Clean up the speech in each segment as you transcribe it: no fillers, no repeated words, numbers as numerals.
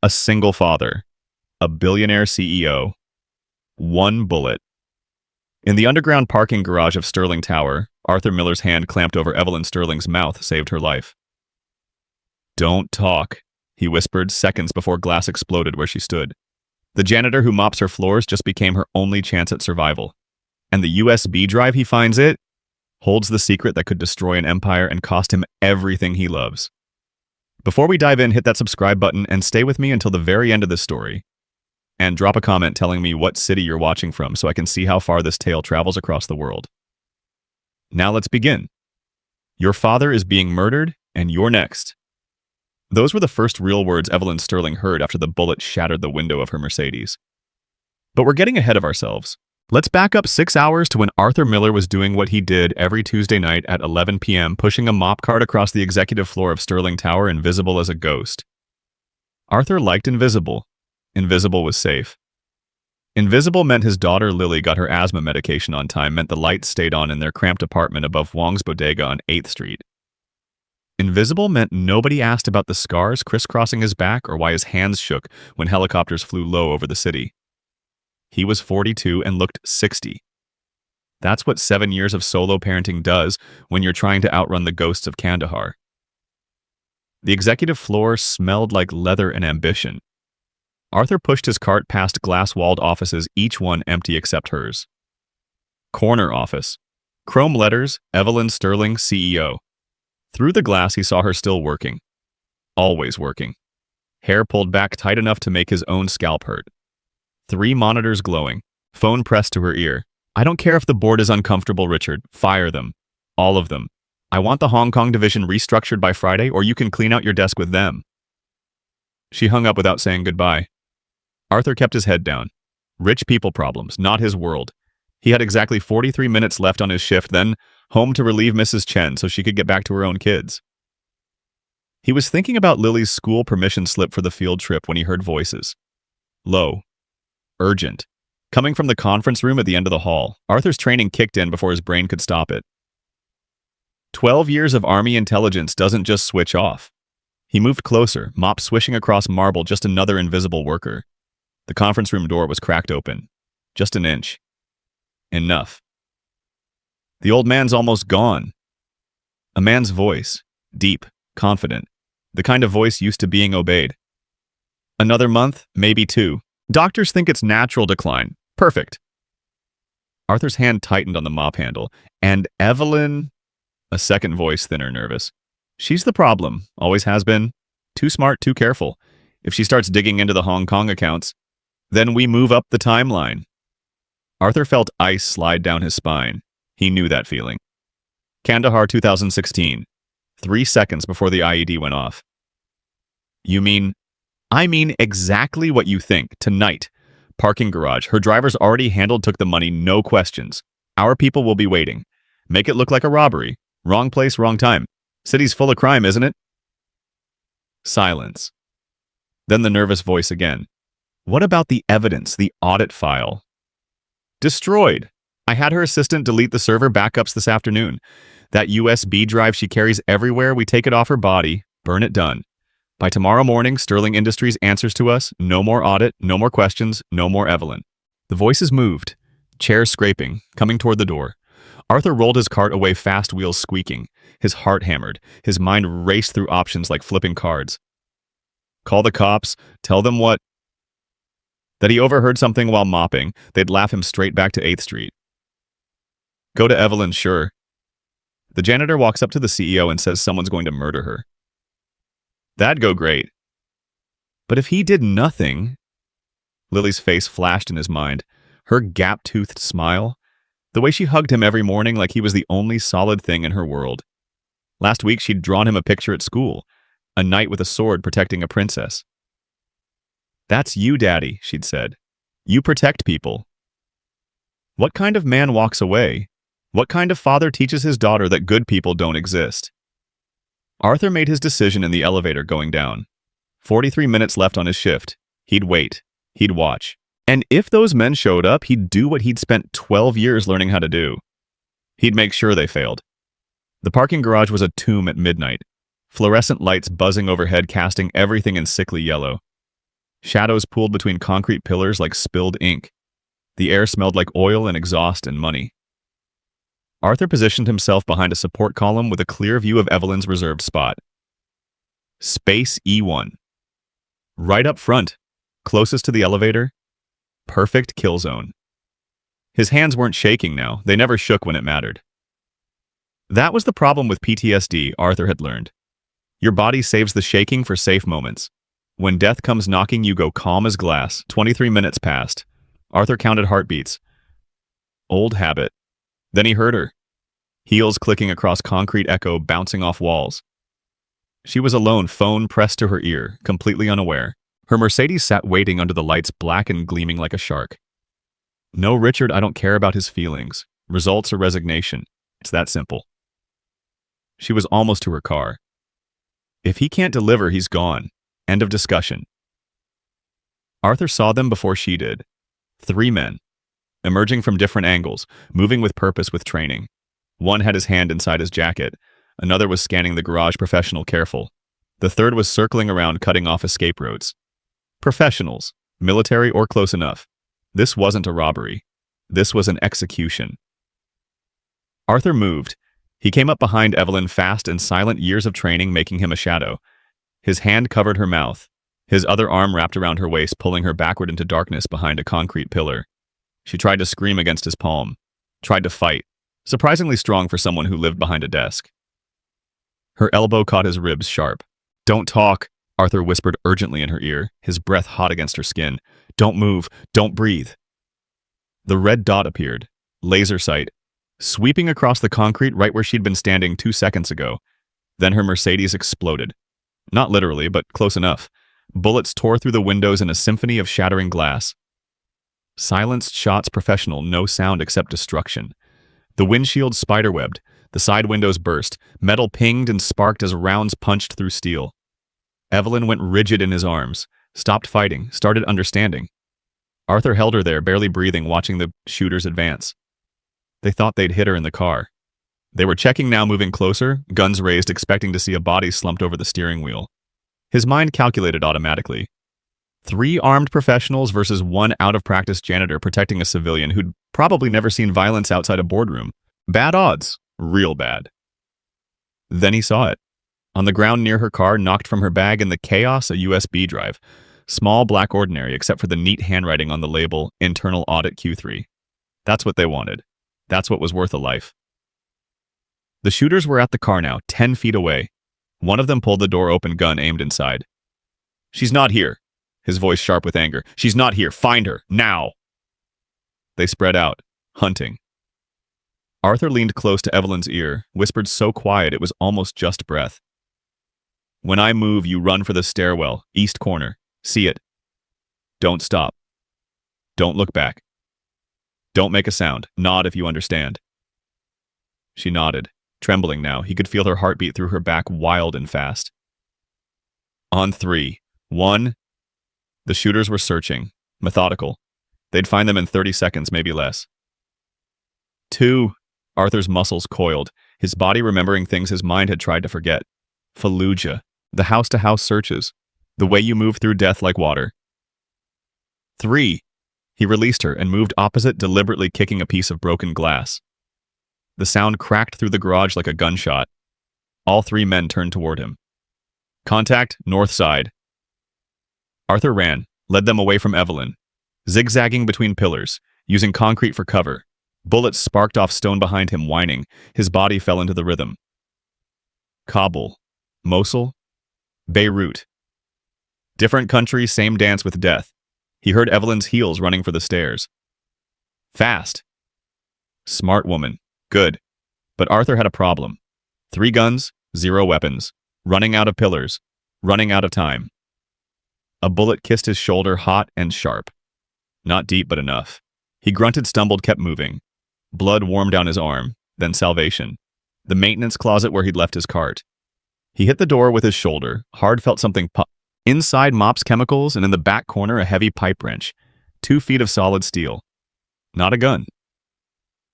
A single father. A billionaire CEO. One bullet. In the underground parking garage of Sterling Tower, Arthur Miller's hand clamped over Evelyn Sterling's mouth saved her life. "Don't talk," he whispered seconds before glass exploded where she stood. The janitor who mops her floors just became her only chance at survival. And the USB drive he finds holds the secret that could destroy an empire and cost him everything he loves. Before we dive in, hit that subscribe button and stay with me until the very end of this story. And drop a comment telling me what city you're watching from so I can see how far this tale travels across the world. Now let's begin. Your father is being murdered, and you're next. Those were the first real words Evelyn Sterling heard after the bullet shattered the window of her Mercedes. But we're getting ahead of ourselves. Let's back up 6 hours to when Arthur Miller was doing what he did every Tuesday night at 11 p.m., pushing a mop cart across the executive floor of Sterling Tower, invisible as a ghost. Arthur liked invisible. Invisible was safe. Invisible meant his daughter Lily got her asthma medication on time, meant the lights stayed on in their cramped apartment above Wong's Bodega on 8th Street. Invisible meant nobody asked about the scars crisscrossing his back or why his hands shook when helicopters flew low over the city. He was 42 and looked 60. That's what 7 years of solo parenting does when you're trying to outrun the ghosts of Kandahar. The executive floor smelled like leather and ambition. Arthur pushed his cart past glass-walled offices, each one empty except hers. Corner office. Chrome letters, Evelyn Sterling, CEO. Through the glass, he saw her still working. Always working. Hair pulled back tight enough to make his own scalp hurt. 3 monitors glowing. Phone pressed to her ear. "I don't care if the board is uncomfortable, Richard. Fire them. All of them. I want the Hong Kong division restructured by Friday, or you can clean out your desk with them." She hung up without saying goodbye. Arthur kept his head down. Rich people problems, not his world. He had exactly 43 minutes left on his shift, then home to relieve Mrs. Chen so she could get back to her own kids. He was thinking about Lily's school permission slip for the field trip when he heard voices. Low. Urgent. Coming from the conference room at the end of the hall, Arthur's training kicked in before his brain could stop it. 12 years of Army intelligence doesn't just switch off. He moved closer, mop swishing across marble, just another invisible worker. The conference room door was cracked open. Just an inch. Enough. The old man's almost gone. A man's voice. Deep, confident. The kind of voice used to being obeyed. Another month, maybe 2. Doctors think it's natural decline. Perfect. Arthur's hand tightened on the mop handle. And Evelyn... A second voice, thinner, nervous. "She's the problem. Always has been. Too smart, too careful. If she starts digging into the Hong Kong accounts, then we move up the timeline." Arthur felt ice slide down his spine. He knew that feeling. Kandahar 2016. 3 seconds before the IED went off. "You mean..." "I mean exactly what you think. Tonight. Parking garage. Her driver's already handled, took the money, no questions. Our people will be waiting. Make it look like a robbery. Wrong place, wrong time. City's full of crime, isn't it?" Silence. Then the nervous voice again. "What about the evidence, the audit file?" "Destroyed. I had her assistant delete the server backups this afternoon. That USB drive she carries everywhere, we take it off her body, burn it, done. By tomorrow morning, Sterling Industries answers to us. No more audit, no more questions, no more Evelyn." The voices moved. Chairs scraping, coming toward the door. Arthur rolled his cart away, fast wheels squeaking. His heart hammered. His mind raced through options like flipping cards. Call the cops. Tell them what? That he overheard something while mopping. They'd laugh him straight back to 8th Street. Go to Evelyn, sure. The janitor walks up to the CEO and says someone's going to murder her. That'd go great. But if he did nothing... Lily's face flashed in his mind. Her gap-toothed smile. The way she hugged him every morning like he was the only solid thing in her world. Last week she'd drawn him a picture at school. A knight with a sword protecting a princess. "That's you, Daddy," she'd said. "You protect people." What kind of man walks away? What kind of father teaches his daughter that good people don't exist? Arthur made his decision in the elevator going down. 43 minutes left on his shift. He'd wait. He'd watch. And if those men showed up, he'd do what he'd spent 12 years learning how to do. He'd make sure they failed. The parking garage was a tomb at midnight. Fluorescent lights buzzing overhead, casting everything in sickly yellow. Shadows pooled between concrete pillars like spilled ink. The air smelled like oil and exhaust and money. Arthur positioned himself behind a support column with a clear view of Evelyn's reserved spot. Space E1. Right up front, closest to the elevator. Perfect kill zone. His hands weren't shaking now. They never shook when it mattered. That was the problem with PTSD, Arthur had learned. Your body saves the shaking for safe moments. When death comes knocking, you go calm as glass. 23 minutes passed. Arthur counted heartbeats. Old habit. Then he heard her. Heels clicking across concrete echo, bouncing off walls. She was alone, phone pressed to her ear, completely unaware. Her Mercedes sat waiting under the lights, black and gleaming like a shark. No, Richard, I don't care about his feelings. Results or resignation. It's that simple. She was almost to her car. If he can't deliver, he's gone. End of discussion. Arthur saw them before she did. 3 men. Emerging from different angles, moving with purpose with training. One had his hand inside his jacket. Another was scanning the garage, professional, careful. The third was circling around, cutting off escape routes. Professionals, military or close enough. This wasn't a robbery. This was an execution. Arthur moved. He came up behind Evelyn, fast and silent, years of training making him a shadow. His hand covered her mouth. His other arm wrapped around her waist, pulling her backward into darkness behind a concrete pillar. She tried to scream against his palm. Tried to fight. Surprisingly strong for someone who lived behind a desk. Her elbow caught his ribs sharp. Don't talk, Arthur whispered urgently in her ear, his breath hot against her skin. Don't move. Don't breathe. The red dot appeared. Laser sight. Sweeping across the concrete right where she'd been standing 2 seconds ago. Then her Mercedes exploded. Not literally, but close enough. Bullets tore through the windows in a symphony of shattering glass. Silenced shots, professional, no sound except destruction. The windshield spiderwebbed. The side windows burst. Metal pinged and sparked as rounds punched through steel. Evelyn went rigid in his arms. Stopped fighting. Started understanding. Arthur held her there, barely breathing, watching the shooters advance. They thought they'd hit her in the car. They were checking now, moving closer, guns raised, expecting to see a body slumped over the steering wheel. His mind calculated automatically. 3 armed professionals versus 1 out-of-practice janitor protecting a civilian who'd probably never seen violence outside a boardroom. Bad odds. Real bad. Then he saw it. On the ground near her car, knocked from her bag in the chaos, a USB drive. Small, black, ordinary, except for the neat handwriting on the label, Internal Audit Q3. That's what they wanted. That's what was worth a life. The shooters were at the car now, 10 feet away. One of them pulled the door open, gun aimed inside. She's not here. His voice sharp with anger. She's not here. Find her. Now. They spread out, hunting. Arthur leaned close to Evelyn's ear, whispered so quiet it was almost just breath. When I move, you run for the stairwell, east corner. See it. Don't stop. Don't look back. Don't make a sound. Nod if you understand. She nodded, trembling now. He could feel her heartbeat through her back, wild and fast. On 3. 1. The shooters were searching, methodical. They'd find them in 30 seconds, maybe less. 2. Arthur's muscles coiled, his body remembering things his mind had tried to forget. Fallujah, the house-to-house searches, the way you move through death like water. 3. He released her and moved opposite, deliberately kicking a piece of broken glass. The sound cracked through the garage like a gunshot. All 3 men turned toward him. Contact, north side. Arthur ran, led them away from Evelyn, zigzagging between pillars, using concrete for cover. Bullets sparked off stone behind him, whining. His body fell into the rhythm. Kabul. Mosul. Beirut. Different country, same dance with death. He heard Evelyn's heels running for the stairs. Fast. Smart woman. Good. But Arthur had a problem. 3 guns, 0 weapons. Running out of pillars. Running out of time. A bullet kissed his shoulder, hot and sharp. Not deep, but enough. He grunted, stumbled, kept moving. Blood warmed down his arm, then salvation. The maintenance closet where he'd left his cart. He hit the door with his shoulder. Hard felt something pop. Inside, mops, chemicals, and in the back corner, a heavy pipe wrench. 2 feet of solid steel. Not a gun.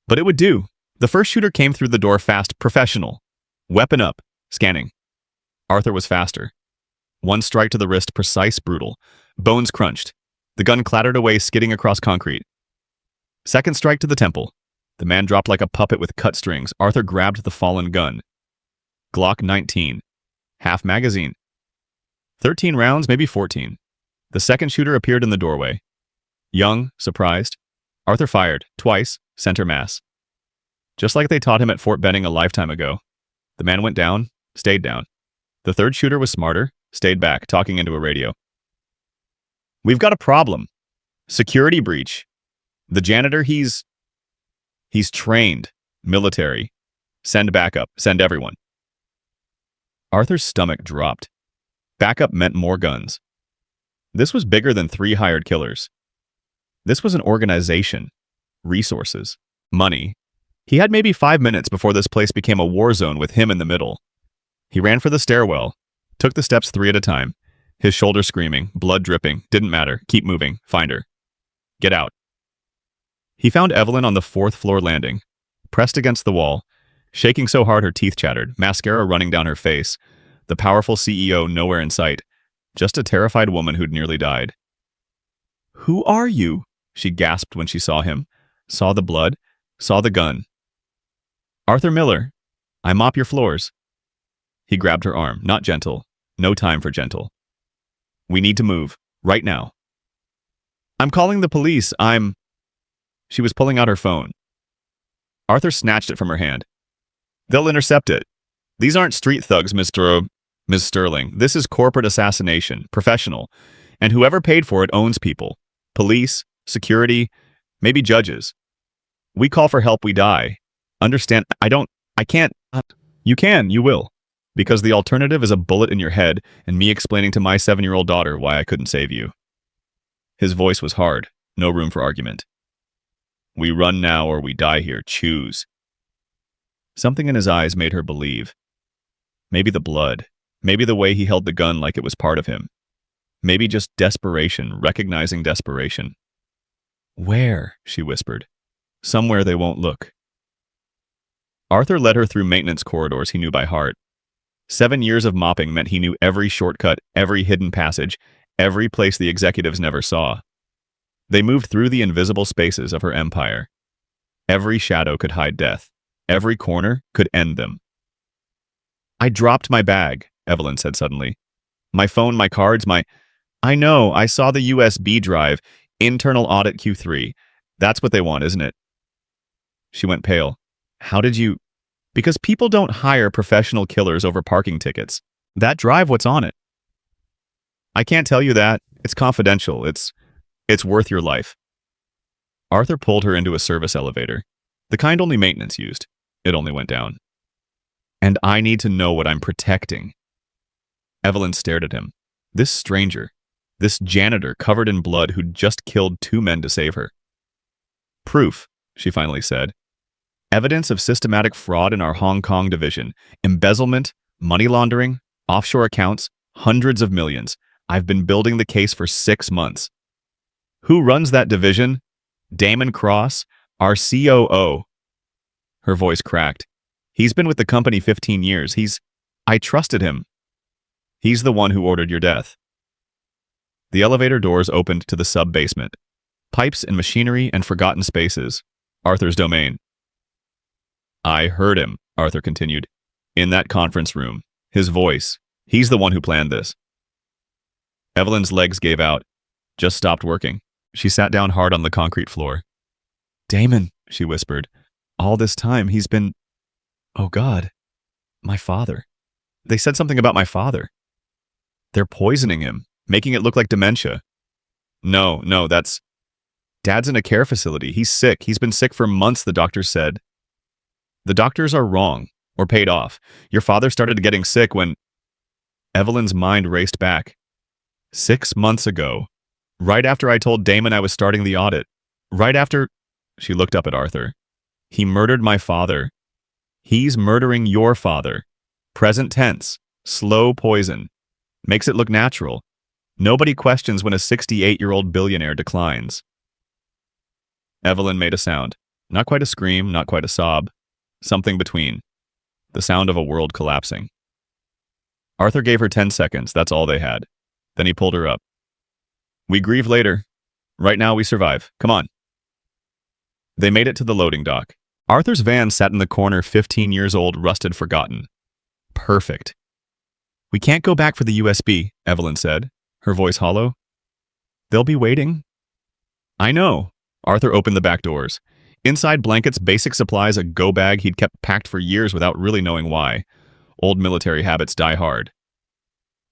But it would do. The first shooter came through the door fast, professional. Weapon up. Scanning. Arthur was faster. 1 strike to the wrist, precise, brutal. Bones crunched. The gun clattered away, skidding across concrete. Second strike to the temple. The man dropped like a puppet with cut strings. Arthur grabbed the fallen gun. Glock 19. Half magazine. 13 rounds, maybe 14. The second shooter appeared in the doorway. Young, surprised. Arthur fired, twice, center mass. Just like they taught him at Fort Benning a lifetime ago. The man went down, stayed down. The third shooter was smarter, stayed back, talking into a radio. We've got a problem. Security breach. The janitor, he's trained. Military. Send backup. Send everyone. Arthur's stomach dropped. Backup meant more guns. This was bigger than 3 hired killers. This was an organization. Resources. Money. He had maybe 5 minutes before this place became a war zone with him in the middle. He ran for the stairwell, took the steps 3 at a time, his shoulders screaming, blood dripping, didn't matter, keep moving, find her. Get out. He found Evelyn on the 4th floor landing, pressed against the wall, shaking so hard her teeth chattered, mascara running down her face, the powerful CEO nowhere in sight, just a terrified woman who'd nearly died. Who are you? She gasped when she saw him, saw the blood, saw the gun. Arthur Miller. I mop your floors. He grabbed her arm, not gentle, no time for gentle. We need to move, right now. I'm calling the police, She was pulling out her phone. Arthur snatched it from her hand. They'll intercept it. These aren't street thugs, Miss Sterling. This is corporate assassination, professional. And whoever paid for it owns people. Police, security, maybe judges. We call for help, we die. Understand, I can't. You can, you will. Because the alternative is a bullet in your head and me explaining to my 7-year-old daughter why I couldn't save you. His voice was hard, no room for argument. We run now or we die here, choose. Something in his eyes made her believe. Maybe the blood, maybe the way he held the gun like it was part of him. Maybe just desperation, recognizing desperation. Where? She whispered. Somewhere they won't look. Arthur led her through maintenance corridors he knew by heart. 7 years of mopping meant he knew every shortcut, every hidden passage, every place the executives never saw. They moved through the invisible spaces of her empire. Every shadow could hide death. Every corner could end them. I dropped my bag, Evelyn said suddenly. My phone, my cards, I know, I saw the USB drive. Internal audit Q3. That's what they want, isn't it? She went pale. How did you... Because people don't hire professional killers over parking tickets. That drive, what's on it? I can't tell you that. It's confidential. It's worth your life. Arthur pulled her into a service elevator. The kind only maintenance used. It only went down. And I need to know what I'm protecting. Evelyn stared at him. This stranger. This janitor covered in blood who'd just killed 2 men to save her. Proof, she finally said. Evidence of systematic fraud in our Hong Kong division. Embezzlement, money laundering, offshore accounts, hundreds of millions. I've been building the case for 6 months. Who runs that division? Damon Cross, our COO. Her voice cracked. He's been with the company 15 years. I trusted him. He's the one who ordered your death. The elevator doors opened to the sub-basement. Pipes and machinery and forgotten spaces. Arthur's domain. I heard him, Arthur continued. In that conference room. His voice. He's the one who planned this. Evelyn's legs gave out. Just stopped working. She sat down hard on the concrete floor. Damon, she whispered. All this time he's been... Oh God. My father. They said something about my father. They're poisoning him, making it look like dementia. No, that's... Dad's in a care facility. He's sick. He's been sick for months, the doctors said. The doctors are wrong, or paid off. Your father started getting sick when... Evelyn's mind raced back. 6 months ago. Right after I told Damon I was starting the audit. Right after... She looked up at Arthur. He murdered my father. He's murdering your father. Present tense. Slow poison. Makes it look natural. Nobody questions when a 68-year-old billionaire declines. Evelyn made a sound. Not quite a scream, not quite a sob. Something between. The sound of a world collapsing. Arthur gave her 10 seconds, that's all they had. Then he pulled her up. We grieve later. Right now we survive. Come on. They made it to the loading dock. Arthur's van sat in the corner, 15 years old, rusted, forgotten. Perfect. We can't go back for the USB, Evelyn said, her voice hollow. They'll be waiting. I know. Arthur opened the back doors. Inside, blankets, basic supplies, a go bag he'd kept packed for years without really knowing why. Old military habits die hard.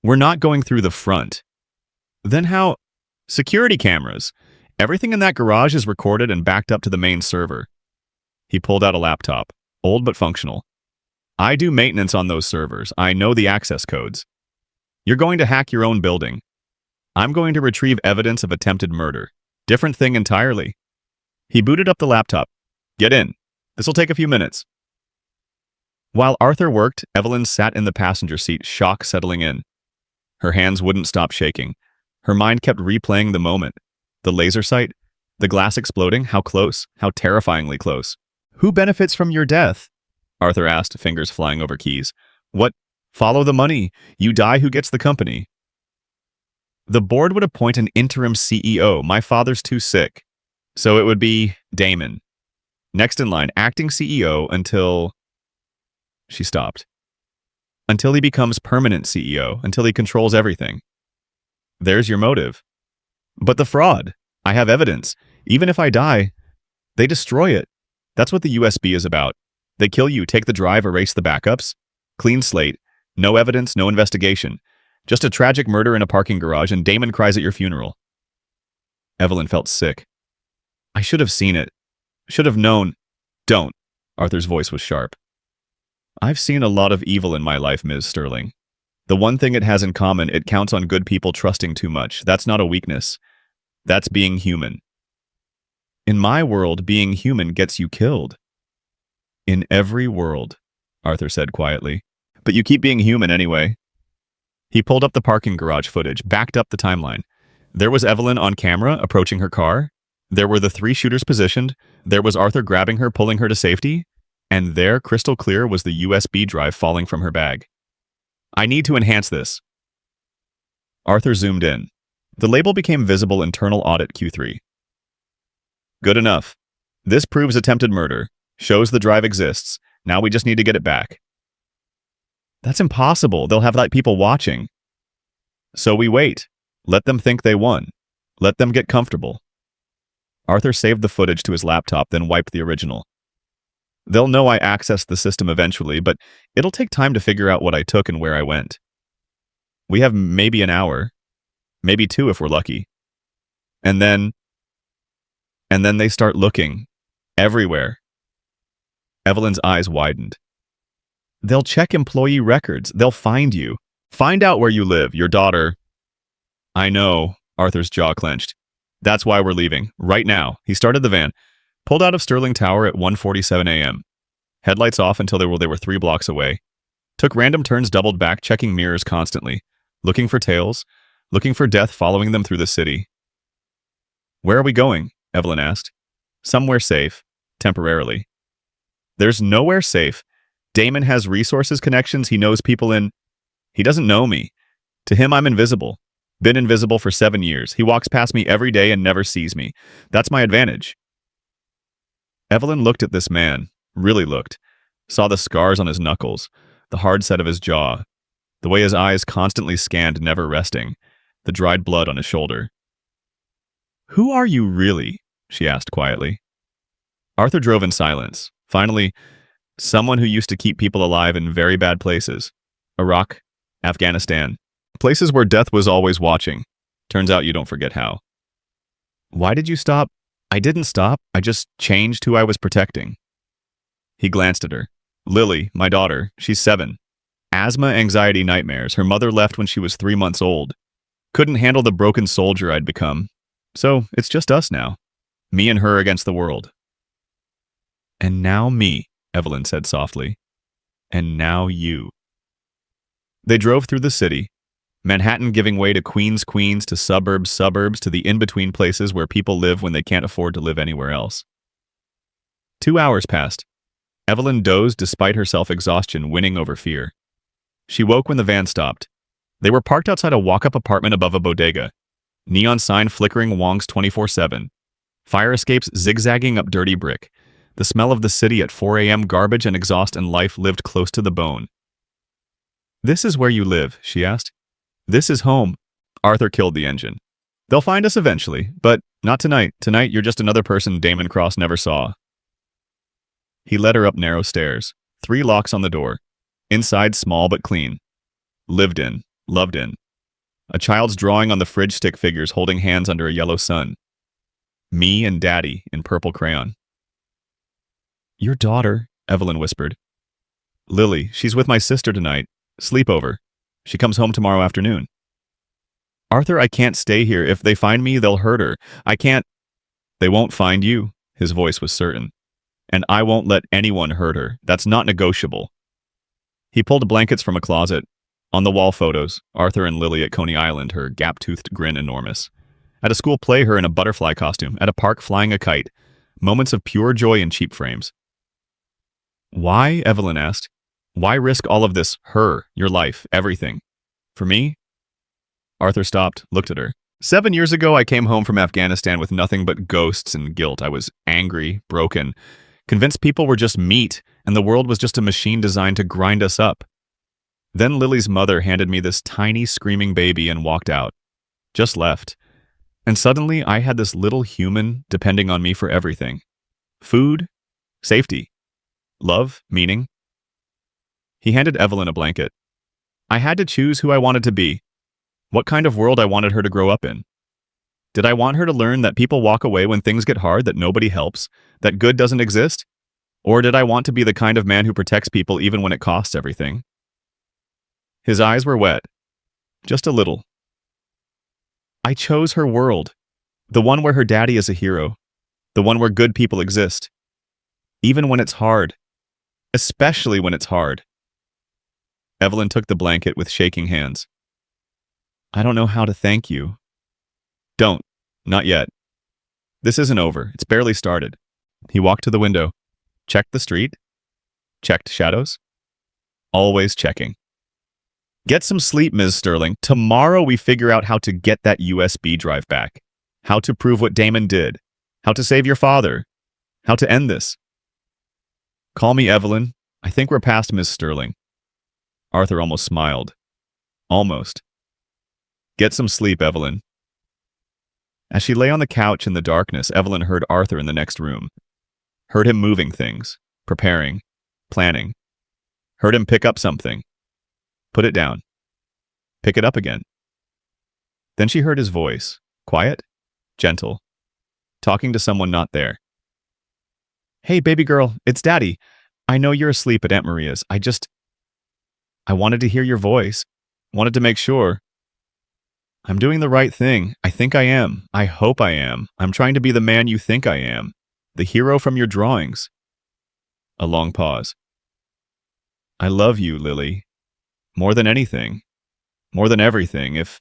We're not going through the front. Then how? Security cameras. Everything in that garage is recorded and backed up to the main server. He pulled out a laptop, old but functional. I do maintenance on those servers. I know the access codes. You're going to hack your own building. I'm going to retrieve evidence of attempted murder. Different thing entirely. He booted up the laptop. Get in. This'll take a few minutes. While Arthur worked, Evelyn sat in the passenger seat, shock settling in. Her hands wouldn't stop shaking. Her mind kept replaying the moment. The laser sight, the glass exploding, how close, how terrifyingly close. Who benefits from your death? Arthur asked, fingers flying over keys. What? Follow the money. You die, who gets the company? The board would appoint an interim CEO. My father's too sick. So it would be Damon. Next in line, acting CEO until... She stopped. Until he becomes permanent CEO, until he controls everything. There's your motive. But the fraud. I have evidence. Even if I die, they destroy it. That's what the USB is about. They kill you, take the drive, erase the backups. Clean slate. No evidence, no investigation. Just a tragic murder in a parking garage, and Damon cries at your funeral. Evelyn felt sick. I should have seen it. Should have known. Don't. Arthur's voice was sharp. I've seen a lot of evil in my life, Ms. Sterling. The one thing it has in common, it counts on good people trusting too much. That's not a weakness. That's being human. In my world, being human gets you killed. In every world, Arthur said quietly. But you keep being human anyway. He pulled up the parking garage footage, backed up the timeline. There was Evelyn on camera, approaching her car. There were the 3 shooters positioned. There was Arthur grabbing her, pulling her to safety. And there, crystal clear, was the USB drive falling from her bag. I need to enhance this. Arthur zoomed in. The label became visible, internal audit Q3. Good enough. This proves attempted murder. Shows the drive exists. Now we just need to get it back. That's impossible. They'll have people watching. So we wait. Let them think they won. Let them get comfortable. Arthur saved the footage to his laptop, then wiped the original. They'll know I accessed the system eventually, but it'll take time to figure out what I took and where I went. We have maybe an hour, maybe 2 if we're lucky. And then they start looking everywhere. Evelyn's eyes widened. They'll check employee records. They'll find you. Find out where you live, your daughter. I know, Arthur's jaw clenched. That's why we're leaving, right now. He started the van, pulled out of Sterling Tower at 1:47 a.m. Headlights off until they were 3 blocks away. Took random turns, doubled back, checking mirrors constantly. Looking for tails, looking for death following them through the city. Where are we going? Evelyn asked. Somewhere safe, temporarily. There's nowhere safe. Damon has resources, connections, he knows people in... He doesn't know me. To him, I'm invisible. Been invisible for 7 years. He walks past me every day and never sees me. That's my advantage. Evelyn looked at this man, really looked. Saw the scars on his knuckles, the hard set of his jaw, the way his eyes constantly scanned, never resting, the dried blood on his shoulder. Who are you really? She asked quietly. Arthur drove in silence. Finally, someone who used to keep people alive in very bad places. Iraq, Afghanistan. Places where death was always watching. Turns out you don't forget how. Why did you stop? I didn't stop. I just changed who I was protecting. He glanced at her. Lily, my daughter, she's 7. Asthma, anxiety, nightmares. Her mother left when she was 3 months old. Couldn't handle the broken soldier I'd become. So it's just us now. Me and her against the world. And now me, Evelyn said softly. And now you. They drove through the city. Manhattan giving way to Queens to suburbs to the in-between places where people live when they can't afford to live anywhere else. 2 hours passed. Evelyn dozed despite her self-exhaustion winning over fear. She woke when the van stopped. They were parked outside a walk-up apartment above a bodega. Neon sign flickering wongs 24/7. Fire escapes zigzagging up dirty brick. The smell of the city at 4 a.m. Garbage and exhaust and life lived close to the bone. "This is where you live?" she asked. "This is home." Arthur killed the engine. "They'll find us eventually, but not tonight. Tonight, you're just another person Damon Cross never saw." He led her up narrow stairs. 3 locks on the door. Inside, small but clean. Lived in. Loved in. A child's drawing on the fridge stick figures holding hands under a yellow sun. Me and Daddy in purple crayon. "Your daughter," Evelyn whispered. "Lily, she's with my sister tonight. Sleepover. She comes home tomorrow afternoon." "Arthur, I can't stay here. If they find me, they'll hurt her. I can't." "They won't find you," his voice was certain. "And I won't let anyone hurt her. That's not negotiable." He pulled blankets from a closet. On the wall photos, Arthur and Lily at Coney Island, her gap-toothed grin enormous. At a school play, her in a butterfly costume. At a park, flying a kite. Moments of pure joy in cheap frames. "Why?" Evelyn asked. "Why risk all of this? Her, your life, everything. For me?" Arthur stopped, looked at her. 7 years ago, I came home from Afghanistan with nothing but ghosts and guilt. I was angry, broken, convinced people were just meat, and the world was just a machine designed to grind us up. Then Lily's mother handed me this tiny, screaming baby and walked out. Just left. And suddenly, I had this little human depending on me for everything. Food, safety, love, meaning. He handed Evelyn a blanket. I had to choose who I wanted to be, what kind of world I wanted her to grow up in. Did I want her to learn that people walk away when things get hard, that nobody helps, that good doesn't exist? Or did I want to be the kind of man who protects people even when it costs everything? His eyes were wet. Just a little. I chose her world. The one where her daddy is a hero. The one where good people exist. Even when it's hard. Especially when it's hard. Evelyn took the blanket with shaking hands. I don't know how to thank you. Don't. Not yet. This isn't over. It's barely started. He walked to the window. Checked the street. Checked shadows. Always checking. Get some sleep, Ms. Sterling. Tomorrow we figure out how to get that USB drive back. How to prove what Damon did. How to save your father. How to end this. Call me Evelyn. I think we're past Ms. Sterling. Arthur almost smiled. Almost. Get some sleep, Evelyn. As she lay on the couch in the darkness, Evelyn heard Arthur in the next room. Heard him moving things, preparing, planning. Heard him pick up something. Put it down. Pick it up again. Then she heard his voice, quiet, gentle, talking to someone not there. Hey, baby girl, it's Daddy. I know you're asleep at Aunt Maria's. I wanted to hear your voice. Wanted to make sure. I'm doing the right thing. I think I am. I hope I am. I'm trying to be the man you think I am. The hero from your drawings. A long pause. I love you, Lily. More than anything. More than everything. If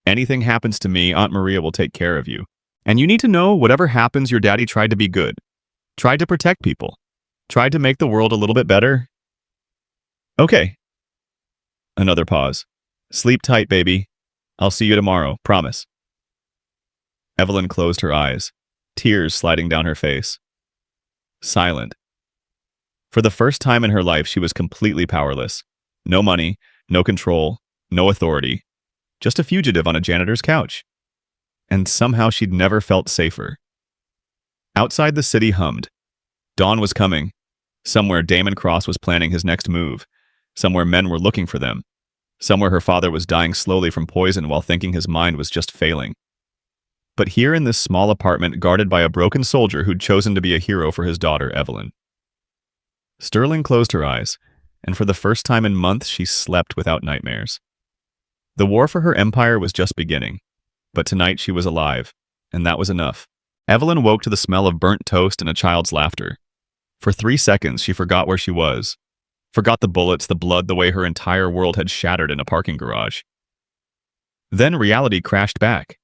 anything happens to me, Aunt Maria will take care of you. And you need to know, whatever happens, your daddy tried to be good. Tried to protect people. Tried to make the world a little bit better. Okay. Another pause. Sleep tight, baby. I'll see you tomorrow, promise. Evelyn closed her eyes, tears sliding down her face. Silent. For the first time in her life, she was completely powerless. No money, no control, no authority. Just a fugitive on a janitor's couch. And somehow she'd never felt safer. Outside the city hummed. Dawn was coming. Somewhere Damon Cross was planning his next move. Somewhere men were looking for them. Somewhere her father was dying slowly from poison while thinking his mind was just failing. But here in this small apartment guarded by a broken soldier who'd chosen to be a hero for his daughter, Evelyn. Sterling closed her eyes, and for the first time in months she slept without nightmares. The war for her empire was just beginning, but tonight she was alive, and that was enough. Evelyn woke to the smell of burnt toast and a child's laughter. For 3 seconds she forgot where she was. Forgot the bullets, the blood, the way her entire world had shattered in a parking garage. Then reality crashed back.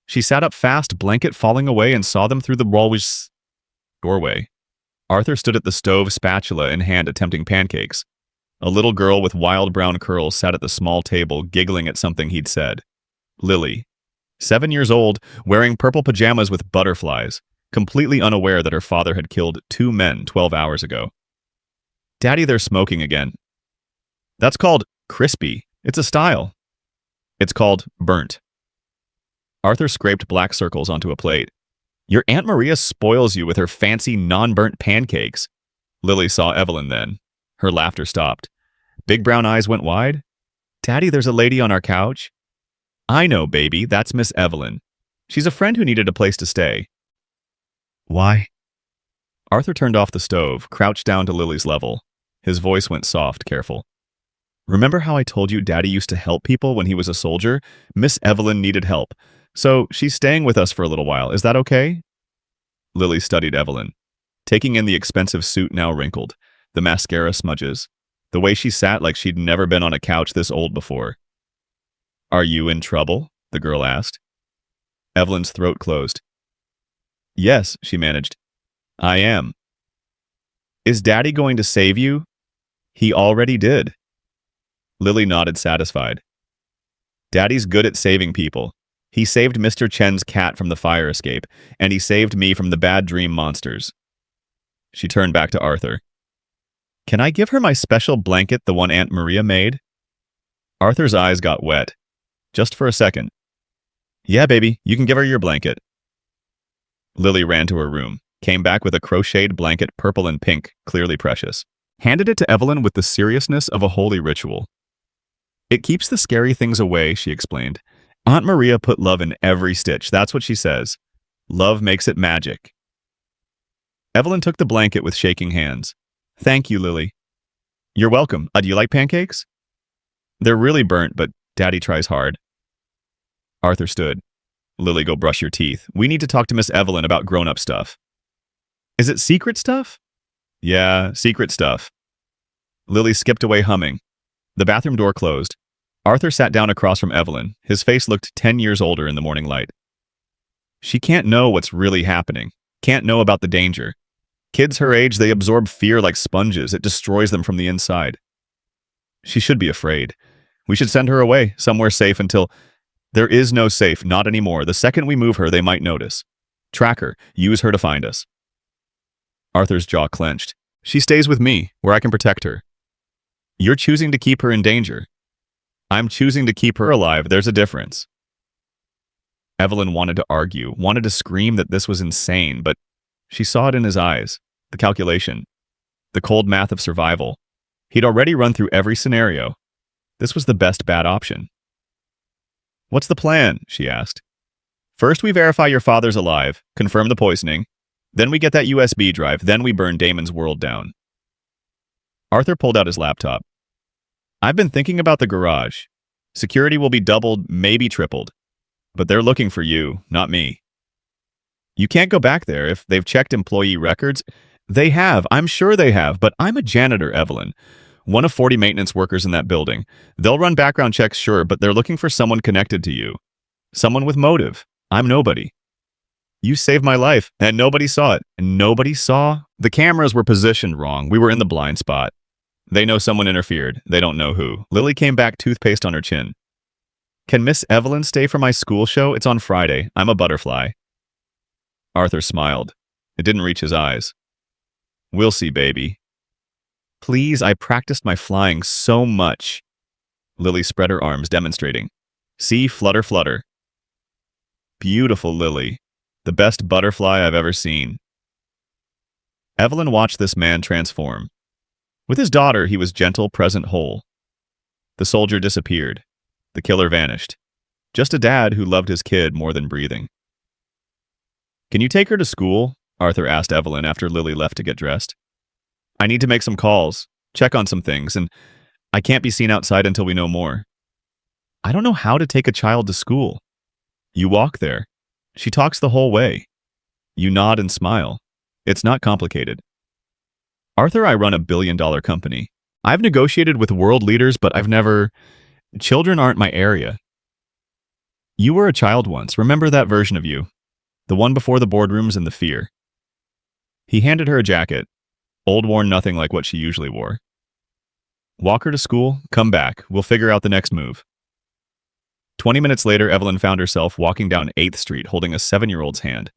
She sat up fast, blanket falling away, and saw them through the doorway. Arthur stood at the stove, spatula in hand, attempting pancakes. A little girl with wild brown curls sat at the small table, giggling at something he'd said. Lily. 7 years old, wearing purple pajamas with butterflies, completely unaware that her father had killed 2 men 12 hours ago. Daddy, they're smoking again. That's called crispy. It's a style. It's called burnt. Arthur scraped black circles onto a plate. Your Aunt Maria spoils you with her fancy non-burnt pancakes. Lily saw Evelyn then. Her laughter stopped. Big brown eyes went wide. Daddy, there's a lady on our couch. I know, baby. That's Miss Evelyn. She's a friend who needed a place to stay. Why? Arthur turned off the stove, crouched down to Lily's level. His voice went soft, careful. Remember how I told you Daddy used to help people when he was a soldier? Miss Evelyn needed help. So she's staying with us for a little while. Is that okay? Lily studied Evelyn, taking in the expensive suit now wrinkled, the mascara smudges, the way she sat like she'd never been on a couch this old before. Are you in trouble? The girl asked. Evelyn's throat closed. Yes, she managed. I am. Is Daddy going to save you? He already did. Lily nodded, satisfied. Daddy's good at saving people. He saved Mr. Chen's cat from the fire escape, and he saved me from the bad dream monsters. She turned back to Arthur. Can I give her my special blanket, the one Aunt Maria made? Arthur's eyes got wet. Just for a second. Yeah, baby, you can give her your blanket. Lily ran to her room, came back with a crocheted blanket, purple and pink, clearly precious. Handed it to Evelyn with the seriousness of a holy ritual. It keeps the scary things away, she explained. Aunt Maria put love in every stitch. That's what she says. Love makes it magic. Evelyn took the blanket with shaking hands. Thank you, Lily. You're welcome. Do you like pancakes? They're really burnt, but Daddy tries hard. Arthur stood. Lily, go brush your teeth. We need to talk to Miss Evelyn about grown-up stuff. Is it secret stuff? Yeah, secret stuff. Lily skipped away humming. The bathroom door closed. Arthur sat down across from Evelyn. His face looked 10 years older in the morning light. She can't know what's really happening. Can't know about the danger. Kids her age, they absorb fear like sponges. It destroys them from the inside. She should be afraid. We should send her away, somewhere safe until... There is no safe, not anymore. The second we move her, they might notice. Track her. Use her to find us. Arthur's jaw clenched. She stays with me, where I can protect her. You're choosing to keep her in danger. I'm choosing to keep her alive. There's a difference. Evelyn wanted to argue, wanted to scream that this was insane, but she saw it in his eyes. The calculation. The cold math of survival. He'd already run through every scenario. This was the best bad option. What's the plan? She asked. First, we verify your father's alive, confirm the poisoning. Then we get that USB drive. Then we burn Damon's world down. Arthur pulled out his laptop. I've been thinking about the garage. Security will be doubled, maybe tripled. But they're looking for you, not me. You can't go back there if they've checked employee records. They have, I'm sure they have, but I'm a janitor, Evelyn. One of 40 maintenance workers in that building. They'll run background checks, sure, but they're looking for someone connected to you. Someone with motive. I'm nobody. You saved my life, and nobody saw it. And nobody saw? The cameras were positioned wrong. We were in the blind spot. They know someone interfered. They don't know who. Lily came back, toothpaste on her chin. Can Miss Evelyn stay for my school show? It's on Friday. I'm a butterfly. Arthur smiled. It didn't reach his eyes. We'll see, baby. Please, I practiced my flying so much. Lily spread her arms, demonstrating. See, flutter, flutter. Beautiful, Lily. The best butterfly I've ever seen. Evelyn watched this man transform. With his daughter, he was gentle, present, whole. The soldier disappeared. The killer vanished. Just a dad who loved his kid more than breathing. Can you take her to school? Arthur asked Evelyn after Lily left to get dressed. I need to make some calls, check on some things, and I can't be seen outside until we know more. I don't know how to take a child to school. You walk there. She talks the whole way. You nod and smile. It's not complicated. Arthur, I run a billion-dollar company. I've negotiated with world leaders, but I've never... Children aren't my area. You were a child once. Remember that version of you? The one before the boardrooms and the fear. He handed her a jacket. Old, worn, nothing like what she usually wore. Walk her to school, come back. We'll figure out the next move. 20 minutes later, Evelyn found herself walking down 8th Street holding a 7-year-old's hand.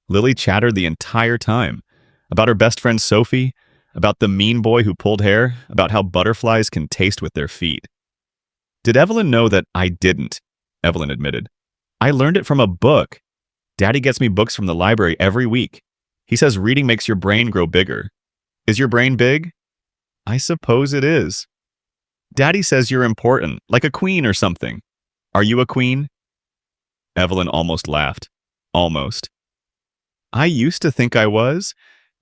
Lily chattered the entire time about her best friend Sophie, about the mean boy who pulled hair, about how butterflies can taste with their feet. Did Evelyn know that I didn't? Evelyn admitted. I learned it from a book. Daddy gets me books from the library every week. He says reading makes your brain grow bigger. Is your brain big? I suppose it is. Daddy says you're important, like a queen or something. Are you a queen? Evelyn almost laughed. Almost. I used to think I was.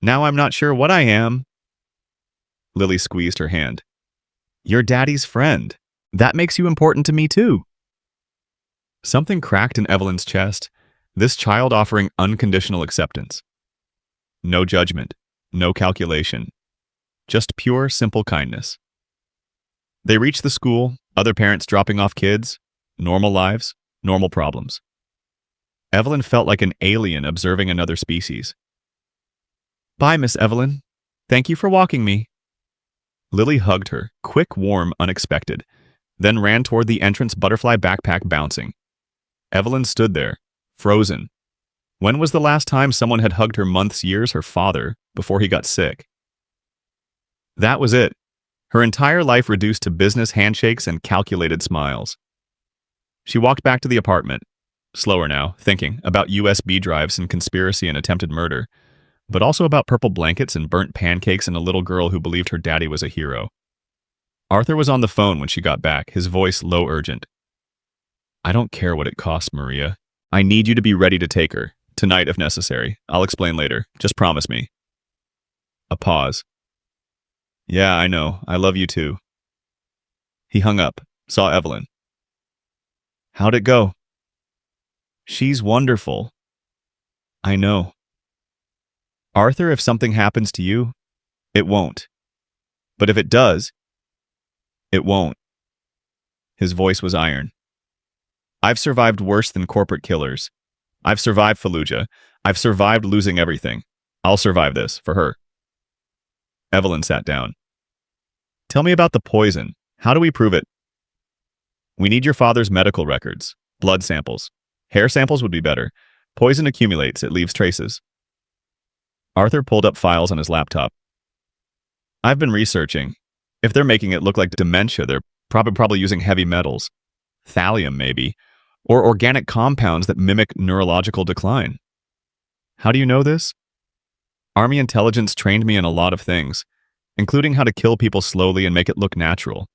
Now I'm not sure what I am. Lily squeezed her hand. You're Daddy's friend. That makes you important to me too. Something cracked in Evelyn's chest, this child offering unconditional acceptance. No judgment, no calculation. Just pure, simple kindness. They reached the school, other parents dropping off kids, normal lives, normal problems. Evelyn felt like an alien observing another species. Bye, Miss Evelyn. Thank you for walking me. Lily hugged her, quick, warm, unexpected, then ran toward the entrance butterfly backpack bouncing. Evelyn stood there, frozen. When was the last time someone had hugged her months, years, her father, before he got sick? That was it. Her entire life reduced to business handshakes and calculated smiles. She walked back to the apartment, slower now, thinking about USB drives and conspiracy and attempted murder, but also about purple blankets and burnt pancakes and a little girl who believed her daddy was a hero. Arthur was on the phone when she got back, his voice low urgent. I don't care what it costs, Maria. I need you to be ready to take her. Tonight, if necessary. I'll explain later. Just promise me. A pause. Yeah, I know. I love you too. He hung up, saw Evelyn. How'd it go? She's wonderful. I know. Arthur, if something happens to you, it won't. But if it does, it won't. His voice was iron. I've survived worse than corporate killers. I've survived Fallujah. I've survived losing everything. I'll survive this, for her. Evelyn sat down. Tell me about the poison. How do we prove it? We need your father's medical records. Blood samples. Hair samples would be better. Poison accumulates. It leaves traces. Arthur pulled up files on his laptop. I've been researching. If they're making it look like dementia, they're probably using heavy metals. Thallium, maybe. Or organic compounds that mimic neurological decline. How do you know this? Army intelligence trained me in a lot of things, including how to kill people slowly and make it look natural.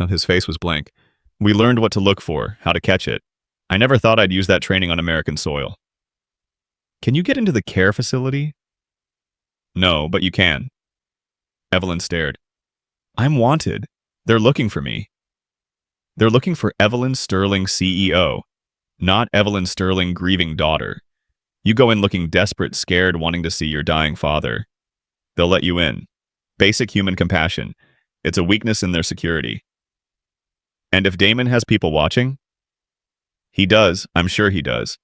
His face was blank. We learned what to look for, how to catch it. I never thought I'd use that training on American soil. Can you get into the care facility? No, but you can. Evelyn stared. I'm wanted. They're looking for me. They're looking for Evelyn Sterling, CEO, not Evelyn Sterling, grieving daughter. You go in looking desperate, scared, wanting to see your dying father. They'll let you in. Basic human compassion. It's a weakness in their security. And if Damon has people watching? He does, I'm sure he does.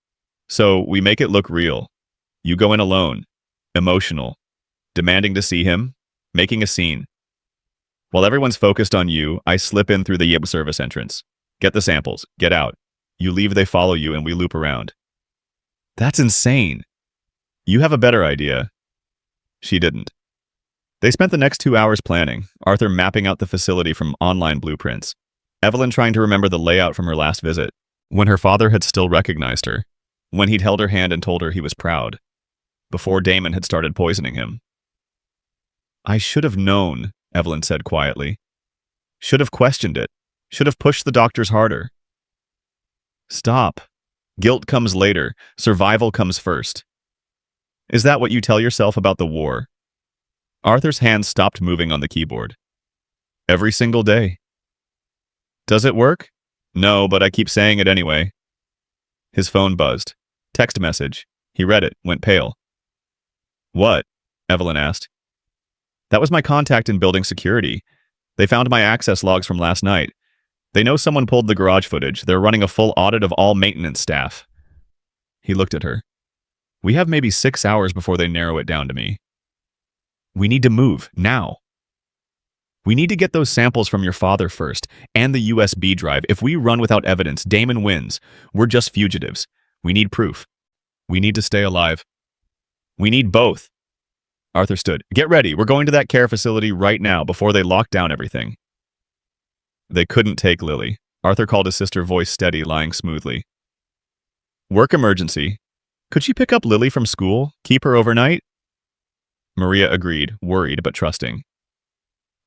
So we make it look real. You go in alone, emotional, demanding to see him, making a scene. While everyone's focused on you, I slip in through the YIB service entrance. Get the samples, get out. You leave, they follow you, and we loop around. That's insane. You have a better idea. She didn't. They spent the next 2 hours planning, Arthur mapping out the facility from online blueprints, Evelyn trying to remember the layout from her last visit, when her father had still recognized her, when he'd held her hand and told her he was proud, before Damon had started poisoning him. I should have known, Evelyn said quietly. Should have questioned it. Should have pushed the doctors harder. Stop. Guilt comes later. Survival comes first. Is that what you tell yourself about the war? Arthur's hand stopped moving on the keyboard. Every single day. Does it work? No, but I keep saying it anyway. His phone buzzed. Text message. He read it, went pale. What? Evelyn asked. That was my contact in building security. They found my access logs from last night. They know someone pulled the garage footage. They're running a full audit of all maintenance staff. He looked at her. We have maybe 6 hours before they narrow it down to me. We need to move, now. We need to get those samples from your father first, and the USB drive. If we run without evidence, Damon wins. We're just fugitives. We need proof. We need to stay alive. We need both. Arthur stood. Get ready. We're going to that care facility right now before they lock down everything. They couldn't take Lily. Arthur called his sister, voice steady, lying smoothly. Work emergency. Could she pick up Lily from school? Keep her overnight? Maria agreed, worried but trusting.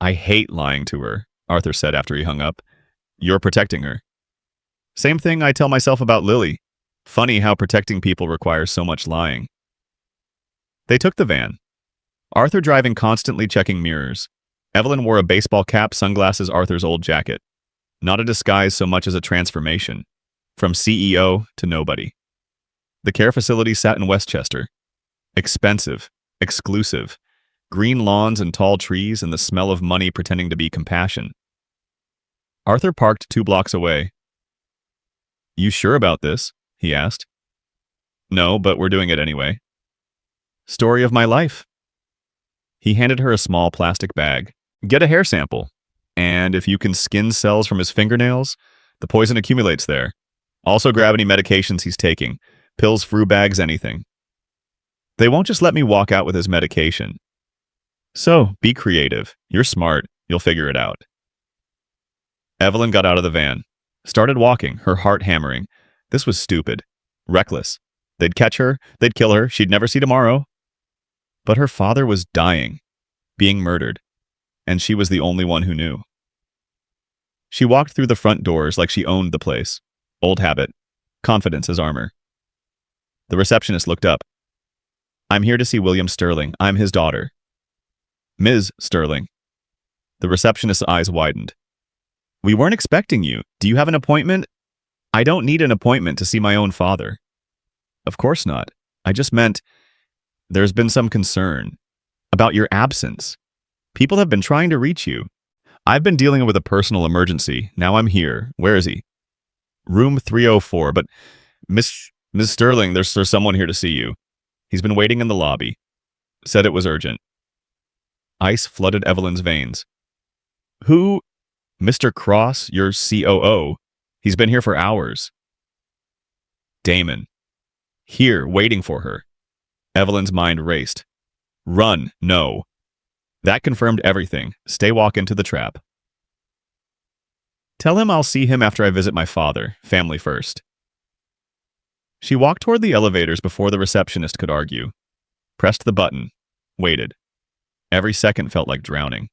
I hate lying to her, Arthur said after he hung up. You're protecting her. Same thing I tell myself about Lily. Funny how protecting people requires so much lying. They took the van. Arthur driving, constantly checking mirrors. Evelyn wore a baseball cap, sunglasses, Arthur's old jacket. Not a disguise so much as a transformation. From CEO to nobody. The care facility sat in Westchester. Expensive. Exclusive. Green lawns and tall trees and the smell of money pretending to be compassion. Arthur parked 2 blocks away. You sure about this? He asked. No, but we're doing it anyway. Story of my life. He handed her a small plastic bag. Get a hair sample. And if you can skin cells from his fingernails, the poison accumulates there. Also grab any medications he's taking. Pills, fruit bags, anything. They won't just let me walk out with his medication. So, be creative. You're smart. You'll figure it out. Evelyn got out of the van. Started walking, her heart hammering. This was stupid. Reckless. They'd catch her. They'd kill her. She'd never see tomorrow. But her father was dying. Being murdered. And she was the only one who knew. She walked through the front doors like she owned the place. Old habit. Confidence as armor. The receptionist looked up. I'm here to see William Sterling. I'm his daughter. Ms. Sterling. The receptionist's eyes widened. We weren't expecting you. Do you have an appointment? I don't need an appointment to see my own father. Of course not. I just meant there's been some concern about your absence. People have been trying to reach you. I've been dealing with a personal emergency. Now I'm here. Where is he? Room 304, but Miss Sterling, there's someone here to see you. He's been waiting in the lobby. Said it was urgent. Ice flooded Evelyn's veins. Who? Mr. Cross, your COO. He's been here for hours. Damon. Here, waiting for her. Evelyn's mind raced. Run, no. That confirmed everything. Stay walk into the trap. Tell him I'll see him after I visit my father. Family first. She walked toward the elevators before the receptionist could argue. Pressed the button. Waited. Every second felt like drowning.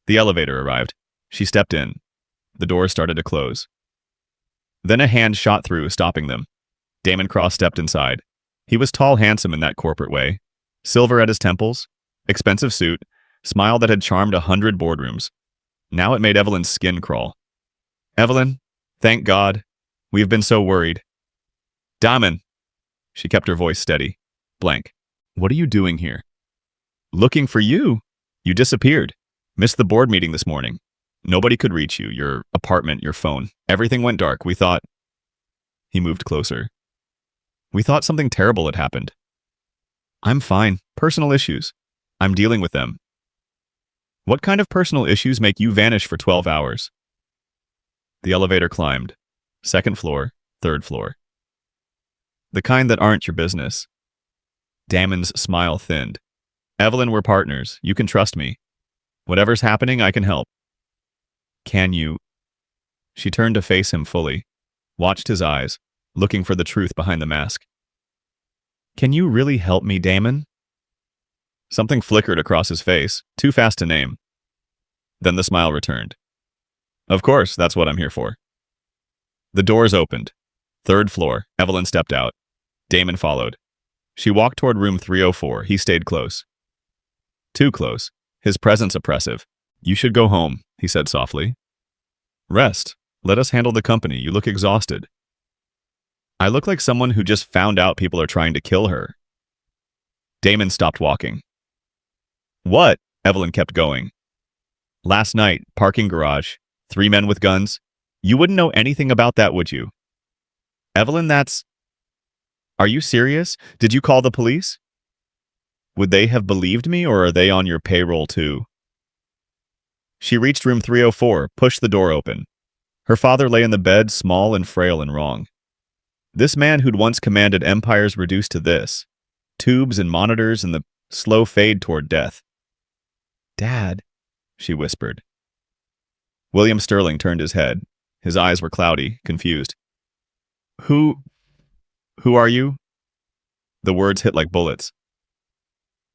The elevator arrived. She stepped in. The doors started to close. Then a hand shot through, stopping them. Damon Cross stepped inside. He was tall, handsome in that corporate way. Silver at his temples. Expensive suit. Smile that had charmed 100 boardrooms. Now it made Evelyn's skin crawl. Evelyn, thank God. We've been so worried. Damon. She kept her voice steady. Blank. What are you doing here? Looking for you. You disappeared. Missed the board meeting this morning. Nobody could reach you, your apartment, your phone. Everything went dark. We thought... He moved closer. We thought something terrible had happened. I'm fine. Personal issues. I'm dealing with them. What kind of personal issues make you vanish for 12 hours? The elevator climbed. 2nd floor, 3rd floor. The kind that aren't your business. Damon's smile thinned. Evelyn, we're partners. You can trust me. Whatever's happening, I can help. Can you? She turned to face him fully, watched his eyes, looking for the truth behind the mask. Can you really help me, Damon? Something flickered across his face, too fast to name. Then the smile returned. Of course, that's what I'm here for. The doors opened. 3rd floor, Evelyn stepped out. Damon followed. She walked toward room 304. He stayed close. Too close. His presence oppressive. You should go home, he said softly. Rest. Let us handle the company. You look exhausted. I look like someone who just found out people are trying to kill her. Damon stopped walking. What? Evelyn kept going. Last night, parking garage, 3 men with guns. You wouldn't know anything about that, would you? Evelyn, that's... Are you serious? Did you call the police? Would they have believed me, or are they on your payroll too? She reached room 304, pushed the door open. Her father lay in the bed, small and frail and wrong. This man who'd once commanded empires reduced to this. Tubes and monitors and the slow fade toward death. "Dad," she whispered. William Sterling turned his head. His eyes were cloudy, confused. Who are you?" The words hit like bullets.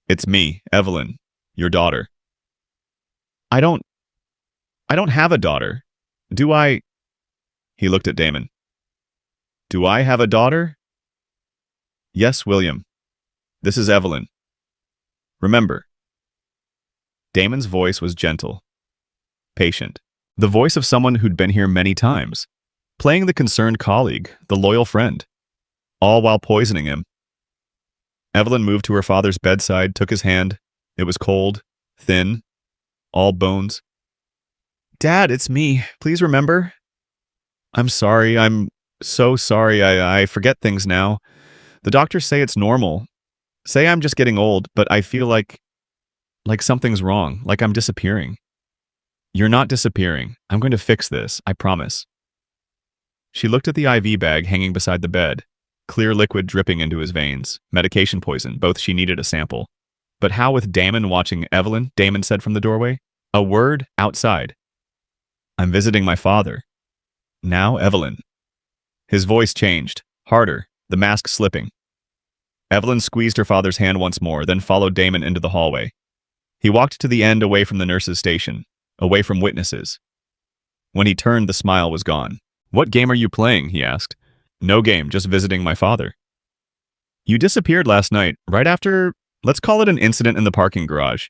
"It's me, Evelyn, your daughter." I don't have a daughter. Do I?" He looked at Damon. "Do I have a daughter?" "Yes, William. This is Evelyn. Remember." Damon's voice was gentle, patient. The voice of someone who'd been here many times, playing the concerned colleague, the loyal friend, all while poisoning him. Evelyn moved to her father's bedside, took his hand. It was cold, thin, all bones. "Dad, it's me. Please remember." "I'm sorry. I'm so sorry. I forget things now. The doctors say it's normal. Say I'm just getting old, but I feel like something's wrong, like I'm disappearing." "You're not disappearing. I'm going to fix this, I promise." She looked at the IV bag hanging beside the bed, clear liquid dripping into his veins, medication poison, both she needed a sample. But how with Damon watching Evelyn? Damon said from the doorway. A word outside. "I'm visiting my father." "Now, Evelyn." His voice changed, harder, the mask slipping. Evelyn squeezed her father's hand once more, then followed Damon into the hallway. He walked to the end away from the nurse's station, away from witnesses. When he turned, the smile was gone. "What game are you playing?" he asked. "No game, just visiting my father." "You disappeared last night, right after, let's call it an incident in the parking garage.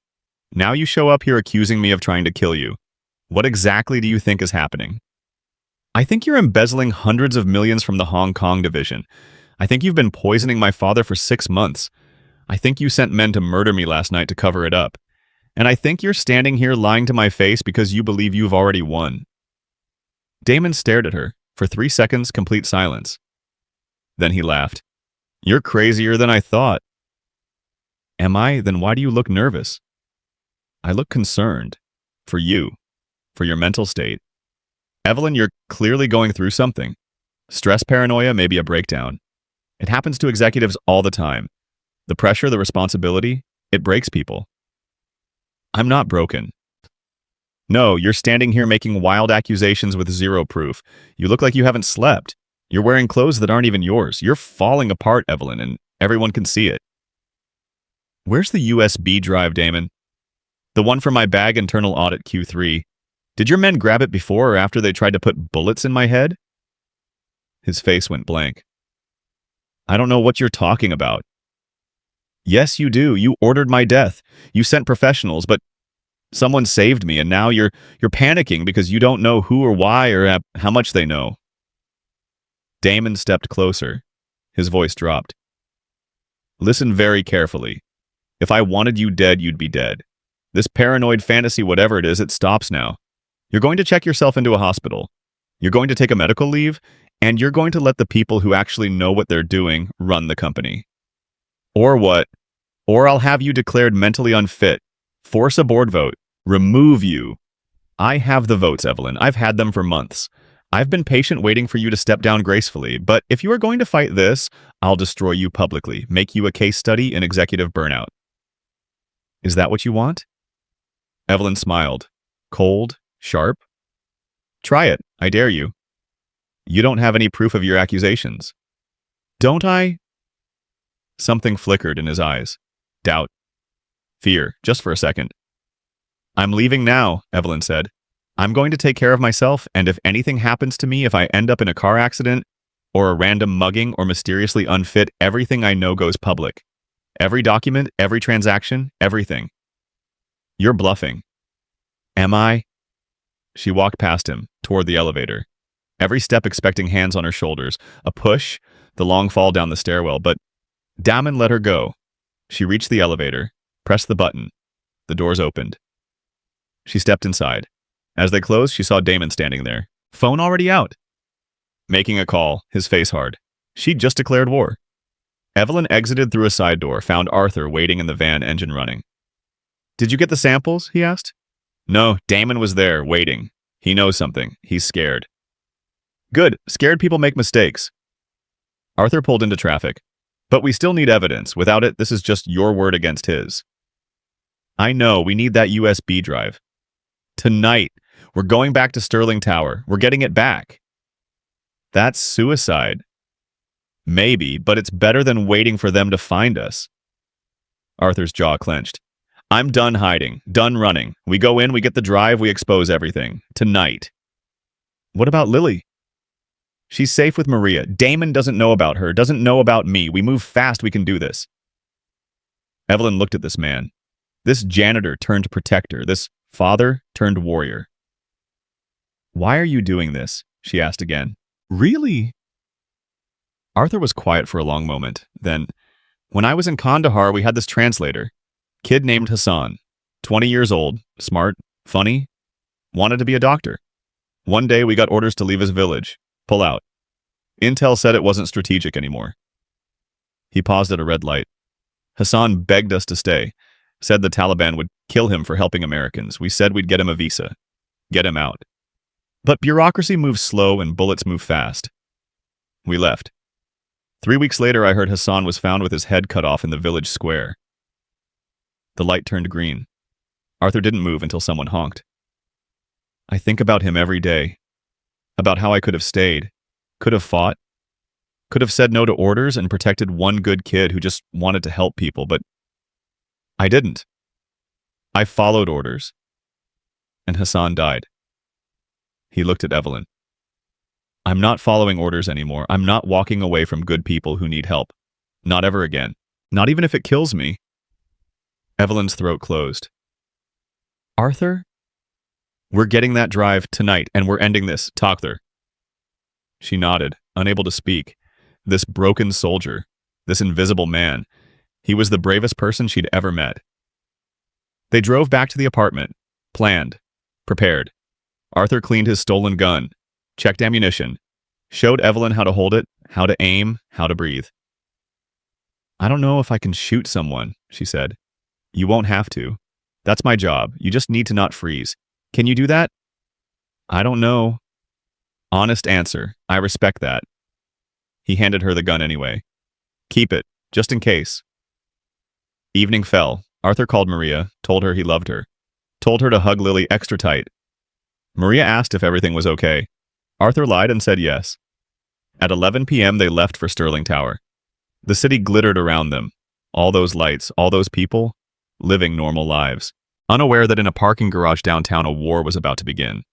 Now you show up here accusing me of trying to kill you. What exactly do you think is happening?" "I think you're embezzling hundreds of millions from the Hong Kong division. I think you've been poisoning my father for 6 months. I think you sent men to murder me last night to cover it up. And I think you're standing here lying to my face because you believe you've already won." Damon stared at her. For 3 seconds, complete silence. Then he laughed. "You're crazier than I thought." "Am I? Then why do you look nervous?" "I look concerned. For you. For your mental state. Evelyn, you're clearly going through something. Stress paranoia, maybe a breakdown. It happens to executives all the time. The pressure, the responsibility, it breaks people." "I'm not broken." "No, you're standing here making wild accusations with zero proof. You look like you haven't slept. You're wearing clothes that aren't even yours. You're falling apart, Evelyn, and everyone can see it." "Where's the USB drive, Damon?" "The one from my bag internal audit Q3. Did your men grab it before or after they tried to put bullets in my head?" His face went blank. "I don't know what you're talking about." "Yes, you do. You ordered my death. You sent professionals, but someone saved me, and now you're panicking because you don't know who or why or how much they know." Damon stepped closer. His voice dropped. "Listen very carefully. If I wanted you dead, you'd be dead. This paranoid fantasy, whatever it is, it stops now. You're going to check yourself into a hospital. You're going to take a medical leave, and you're going to let the people who actually know what they're doing run the company. Or what? Or I'll have you declared mentally unfit, force a board vote, remove you. I have the votes, Evelyn. I've had them for months. I've been patient waiting for you to step down gracefully, but if you are going to fight this, I'll destroy you publicly, make you a case study in executive burnout." "Is that what you want?" Evelyn smiled. Cold, sharp. "Try it. I dare you. You don't have any proof of your accusations." "Don't I?" Something flickered in his eyes. Doubt. Fear, just for a second. "I'm leaving now," Evelyn said. "I'm going to take care of myself, and if anything happens to me, if I end up in a car accident, or a random mugging, or mysteriously unfit, everything I know goes public. Every document, every transaction, everything." "You're bluffing." "Am I?" She walked past him, toward the elevator. Every step expecting hands on her shoulders. A push, the long fall down the stairwell, but Damon let her go. She reached the elevator, pressed the button. The doors opened. She stepped inside. As they closed, she saw Damon standing there. Phone already out. Making a call, his face hard. She'd just declared war. Evelyn exited through a side door, found Arthur waiting in the van, engine running. "Did you get the samples?" he asked. No, Damon was there, waiting. He knows something. He's scared. Good. Scared people make mistakes. Arthur pulled into traffic. But we still need evidence. Without it, this is just your word against his. I know. We need that USB drive. Tonight. We're going back to Sterling Tower. We're getting it back. That's suicide. Maybe, but it's better than waiting for them to find us. Arthur's jaw clenched. I'm done hiding, done running. We go in, we get the drive, we expose everything. Tonight. What about Lily? She's safe with Maria. Damon doesn't know about her, doesn't know about me. We move fast, we can do this. Evelyn looked at this man. This janitor turned protector, this father turned warrior. Why are you doing this? She asked again. Really? Arthur was quiet for a long moment. Then, when I was in Kandahar, we had this translator. Kid named Hassan. 20 years old, smart, funny, wanted to be a doctor. One day we got orders to leave his village. Pull out. Intel said it wasn't strategic anymore. He paused at a red light. Hassan begged us to stay. Said the Taliban would kill him for helping Americans. We said we'd get him a visa. Get him out. But bureaucracy moves slow and bullets move fast. We left. 3 weeks later, I heard Hassan was found with his head cut off in the village square. The light turned green. Arthur didn't move until someone honked. I think about him every day. About how I could have stayed, could have fought, could have said no to orders and protected one good kid who just wanted to help people, but I didn't. I followed orders. And Hassan died. He looked at Evelyn. I'm not following orders anymore. I'm not walking away from good people who need help. Not ever again. Not even if it kills me. Evelyn's throat closed. Arthur? We're getting that drive tonight, and we're ending this. Talkther. She nodded, unable to speak. This broken soldier, this invisible man, he was the bravest person she'd ever met. They drove back to the apartment, planned, prepared. Arthur cleaned his stolen gun, checked ammunition, showed Evelyn how to hold it, how to aim, how to breathe. I don't know if I can shoot someone, she said. You won't have to. That's my job. You just need to not freeze. Can you do that? I don't know. Honest answer. I respect that. He handed her the gun anyway. Keep it, just in case. Evening fell. Arthur called Maria, told her he loved her. Told her to hug Lily extra tight. Maria asked if everything was okay. Arthur lied and said yes. At 11 p.m. they left for Sterling Tower. The city glittered around them. All those lights, all those people, living normal lives. Unaware that in a parking garage downtown a war was about to begin.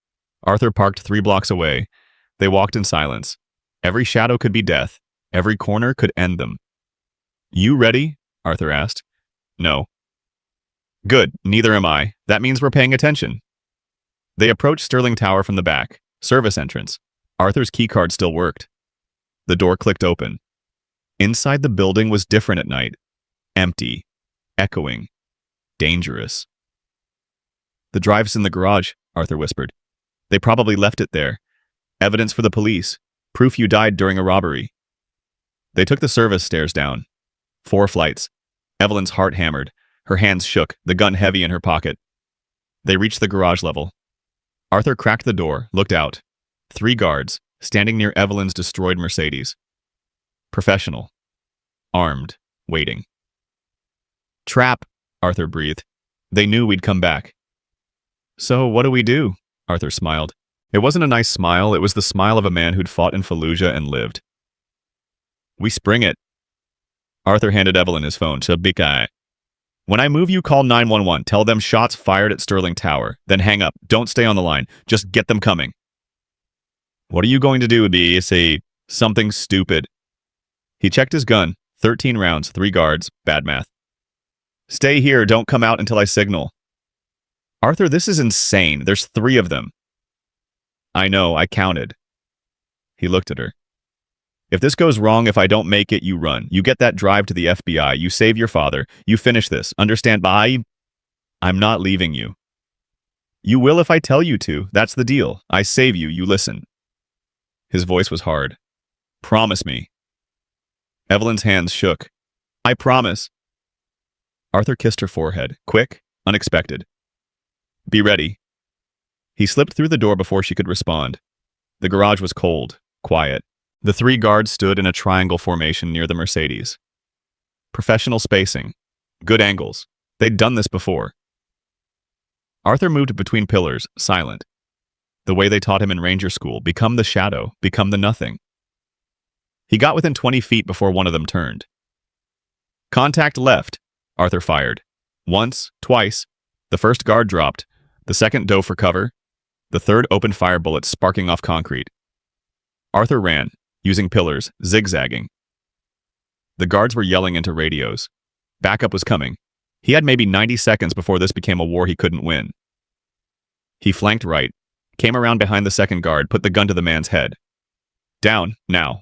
Arthur parked 3 blocks away. They walked in silence. Every shadow could be death. Every corner could end them. You ready? Arthur asked. No. Good, neither am I. That means we're paying attention. They approached Sterling Tower from the back. Service entrance. Arthur's keycard still worked. The door clicked open. Inside the building was different at night. Empty. Echoing. Dangerous. The drive's in the garage, Arthur whispered. They probably left it there. Evidence for the police. Proof you died during a robbery. They took the service stairs down. 4 flights. Evelyn's heart hammered. Her hands shook, the gun heavy in her pocket. They reached the garage level. Arthur cracked the door, looked out. 3 guards, standing near Evelyn's destroyed Mercedes. Professional. Armed. Waiting. Trap, Arthur breathed. They knew we'd come back. So what do we do? Arthur smiled. It wasn't a nice smile, it was the smile of a man who'd fought in Fallujah and lived. We spring it. Arthur handed Evelyn his phone. Shabikai. When I move you, call 911. Tell them shots fired at Sterling Tower. Then hang up. Don't stay on the line. Just get them coming. What are you going to do, B? Say something stupid. He checked his gun. 13 rounds, 3 guards. Bad math. Stay here. Don't come out until I signal. Arthur, this is insane. There's 3 of them. I know. I counted. He looked at her. If this goes wrong, if I don't make it, you run. You get that drive to the FBI. You save your father. You finish this. Understand? Bye. I'm not leaving you. You will if I tell you to. That's the deal. I save you. You listen. His voice was hard. Promise me. Evelyn's hands shook. I promise. Arthur kissed her forehead. Quick, unexpected. Be ready. He slipped through the door before she could respond. The garage was cold, quiet. The 3 guards stood in a triangle formation near the Mercedes. Professional spacing. Good angles. They'd done this before. Arthur moved between pillars, silent. The way they taught him in Ranger School, become the shadow, become the nothing. He got within 20 feet before one of them turned. Contact left, Arthur fired. Once, twice. The first guard dropped. The second dove for cover. The third opened fire, bullets sparking off concrete. Arthur ran, using pillars, zigzagging. The guards were yelling into radios. Backup was coming. He had maybe 90 seconds before this became a war he couldn't win. He flanked right, came around behind the second guard, put the gun to the man's head. Down, now.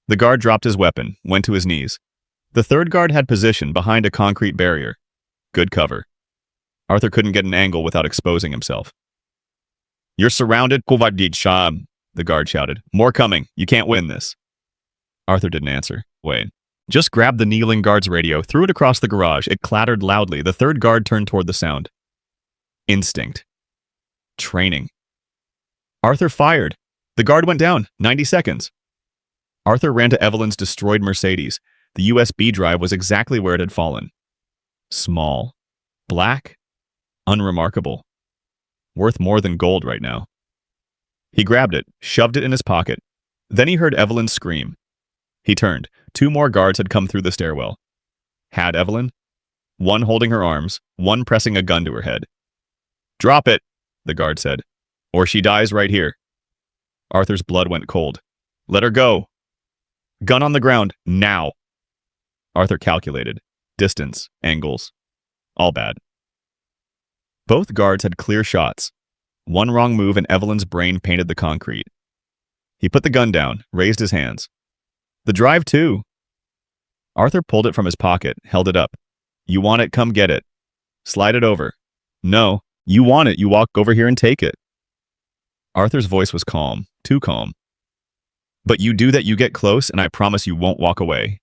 The guard dropped his weapon, went to his knees. The third guard had position behind a concrete barrier. Good cover. Arthur couldn't get an angle without exposing himself. You're surrounded, Sham, the guard shouted. More coming. You can't win this. Arthur didn't answer. Wait. Just grabbed the kneeling guard's radio, threw it across the garage. It clattered loudly. The third guard turned toward the sound. Instinct. Training. Arthur fired. The guard went down. 90 seconds. Arthur ran to Evelyn's destroyed Mercedes. The USB drive was exactly where it had fallen. Small. Black. Unremarkable. Worth more than gold right now. He grabbed it, shoved it in his pocket. Then he heard Evelyn scream. He turned. 2 more guards had come through the stairwell. Had Evelyn? One holding her arms, one pressing a gun to her head. Drop it, the guard said, or she dies right here. Arthur's blood went cold. Let her go. Gun on the ground, now. Arthur calculated. Distance, angles. All bad. Both guards had clear shots. One wrong move and Evelyn's brain painted the concrete. He put the gun down, raised his hands. The drive too. Arthur pulled it from his pocket, held it up. You want it, come get it. Slide it over. No, you want it, you walk over here and take it. Arthur's voice was calm, too calm. But you do that, you get close, and I promise you won't walk away.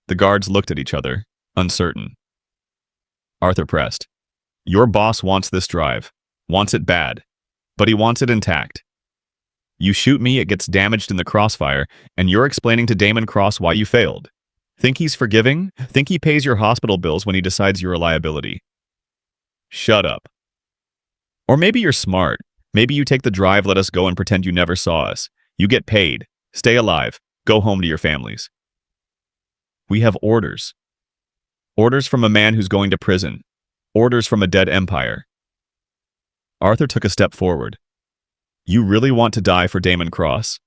The guards looked at each other, uncertain. Arthur pressed. Your boss wants this drive. Wants it bad. But he wants it intact. You shoot me, it gets damaged in the crossfire, and you're explaining to Damon Cross why you failed. Think he's forgiving? Think he pays your hospital bills when he decides you're a liability? Shut up. Or maybe you're smart. Maybe you take the drive, let us go, and pretend you never saw us. You get paid. Stay alive. Go home to your families. We have orders. Orders from a man who's going to prison. Orders from a dead empire. Arthur took a step forward. You really want to die for Damon Cross?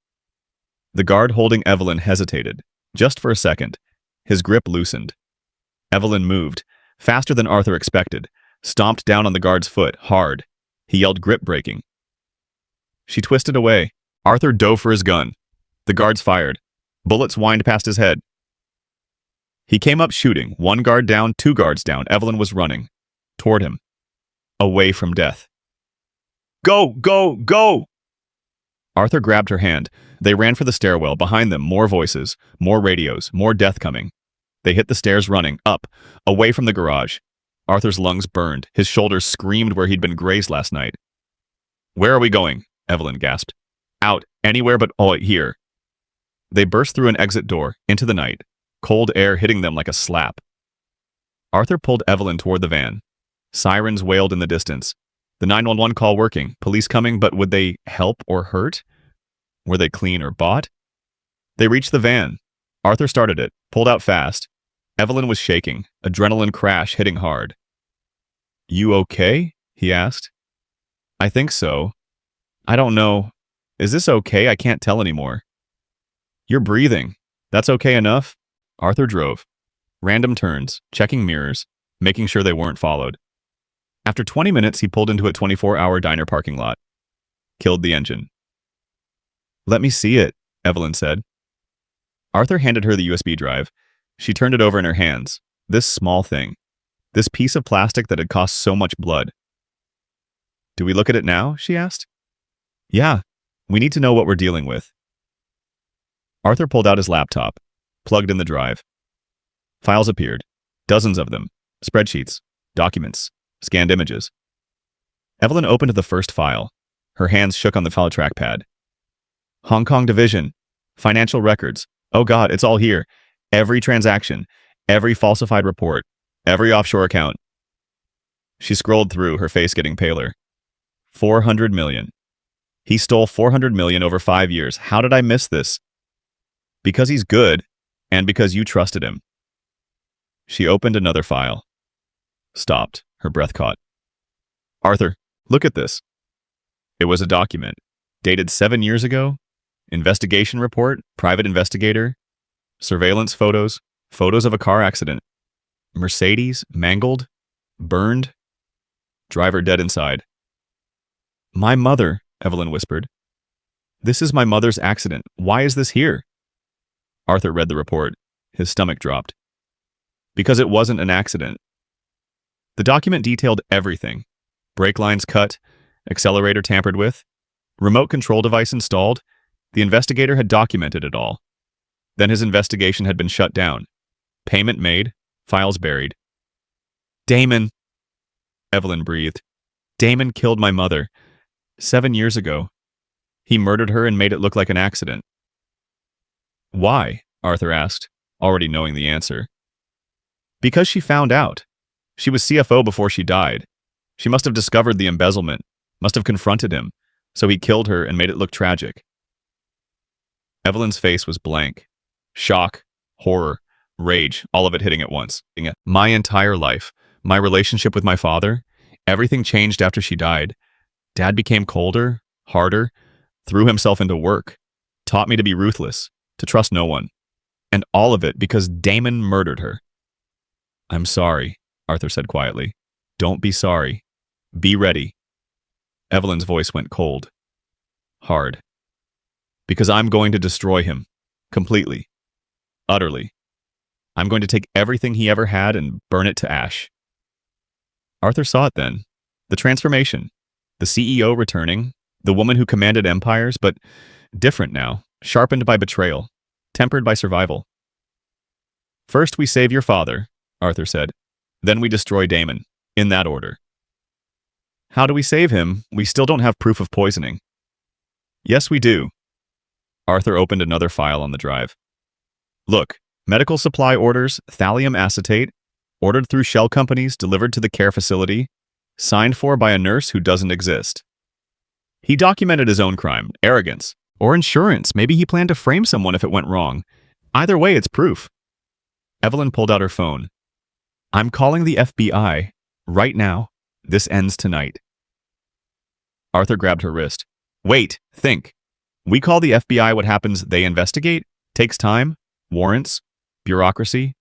The guard holding Evelyn hesitated, just for a second. His grip loosened. Evelyn moved, faster than Arthur expected, stomped down on the guard's foot, hard. He yelled, grip breaking. She twisted away. Arthur dove for his gun. The guards fired. Bullets whined past his head. He came up shooting, 1 guard down, 2 guards down. Evelyn was running. Toward him. Away from death. Go, go, go! Arthur grabbed her hand. They ran for the stairwell. Behind them, more voices, more radios, more death coming. They hit the stairs running, up, away from the garage. Arthur's lungs burned. His shoulders screamed where he'd been grazed last night. Where are we going? Evelyn gasped. Out, anywhere but here. They burst through an exit door, into the night, cold air hitting them like a slap. Arthur pulled Evelyn toward the van. Sirens wailed in the distance. The 911 call working, police coming, but would they help or hurt? Were they clean or bought? They reached the van. Arthur started it, pulled out fast. Evelyn was shaking, adrenaline crash hitting hard. You okay? He asked. I think so. I don't know. Is this okay? I can't tell anymore. You're breathing. That's okay enough? Arthur drove. Random turns, checking mirrors, making sure they weren't followed. After 20 minutes, he pulled into a 24-hour diner parking lot. Killed the engine. Let me see it, Evelyn said. Arthur handed her the USB drive. She turned it over in her hands. This small thing. This piece of plastic that had cost so much blood. Do we look at it now? She asked. Yeah. We need to know what we're dealing with. Arthur pulled out his laptop, plugged in the drive. Files appeared. Dozens of them. Spreadsheets. Documents. Scanned images. Evelyn opened the first file. Her hands shook on the file trackpad. Hong Kong Division. Financial records. Oh God, it's all here. Every transaction. Every falsified report. Every offshore account. She scrolled through, her face getting paler. 400 million. He stole 400 million over 5 years. How did I miss this? Because he's good, and because you trusted him. She opened another file. Stopped, her breath caught. Arthur, look at this. It was a document, dated 7 years ago. Investigation report, private investigator, surveillance photos, photos of a car accident. Mercedes, mangled, burned, driver dead inside. My mother, Evelyn whispered. This is my mother's accident. Why is this here? Arthur read the report. His stomach dropped. Because it wasn't an accident. The document detailed everything. Brake lines cut, accelerator tampered with, remote control device installed. The investigator had documented it all. Then his investigation had been shut down. Payment made, files buried. Damon, Evelyn breathed. Damon killed my mother. 7 years ago. He murdered her and made it look like an accident. Why? Arthur asked, already knowing the answer. Because she found out. She was CFO before she died. She must have discovered the embezzlement, must have confronted him, so he killed her and made it look tragic. Evelyn's face was blank. Shock, horror, rage, all of it hitting at once. My entire life, my relationship with my father, everything changed after she died. Dad became colder, harder, threw himself into work, taught me to be ruthless, to trust no one. And all of it because Damon murdered her. I'm sorry, Arthur said quietly. Don't be sorry. Be ready. Evelyn's voice went cold. Hard. Because I'm going to destroy him. Completely. Utterly. I'm going to take everything he ever had and burn it to ash. Arthur saw it then. The transformation. The CEO returning. The woman who commanded empires, but different now. Sharpened by betrayal. Tempered by survival. First we save your father, Arthur said. Then we destroy Damon. In that order. How do we save him? We still don't have proof of poisoning. Yes, we do. Arthur opened another file on the drive. Look, medical supply orders, thallium acetate, ordered through shell companies, delivered to the care facility, signed for by a nurse who doesn't exist. He documented his own crime, arrogance, or insurance. Maybe he planned to frame someone if it went wrong. Either way, it's proof. Evelyn pulled out her phone. I'm calling the FBI. Right now. This ends tonight. Arthur grabbed her wrist. Wait, think. We call the FBI, what happens, they investigate? Takes time? Warrants? Bureaucracy?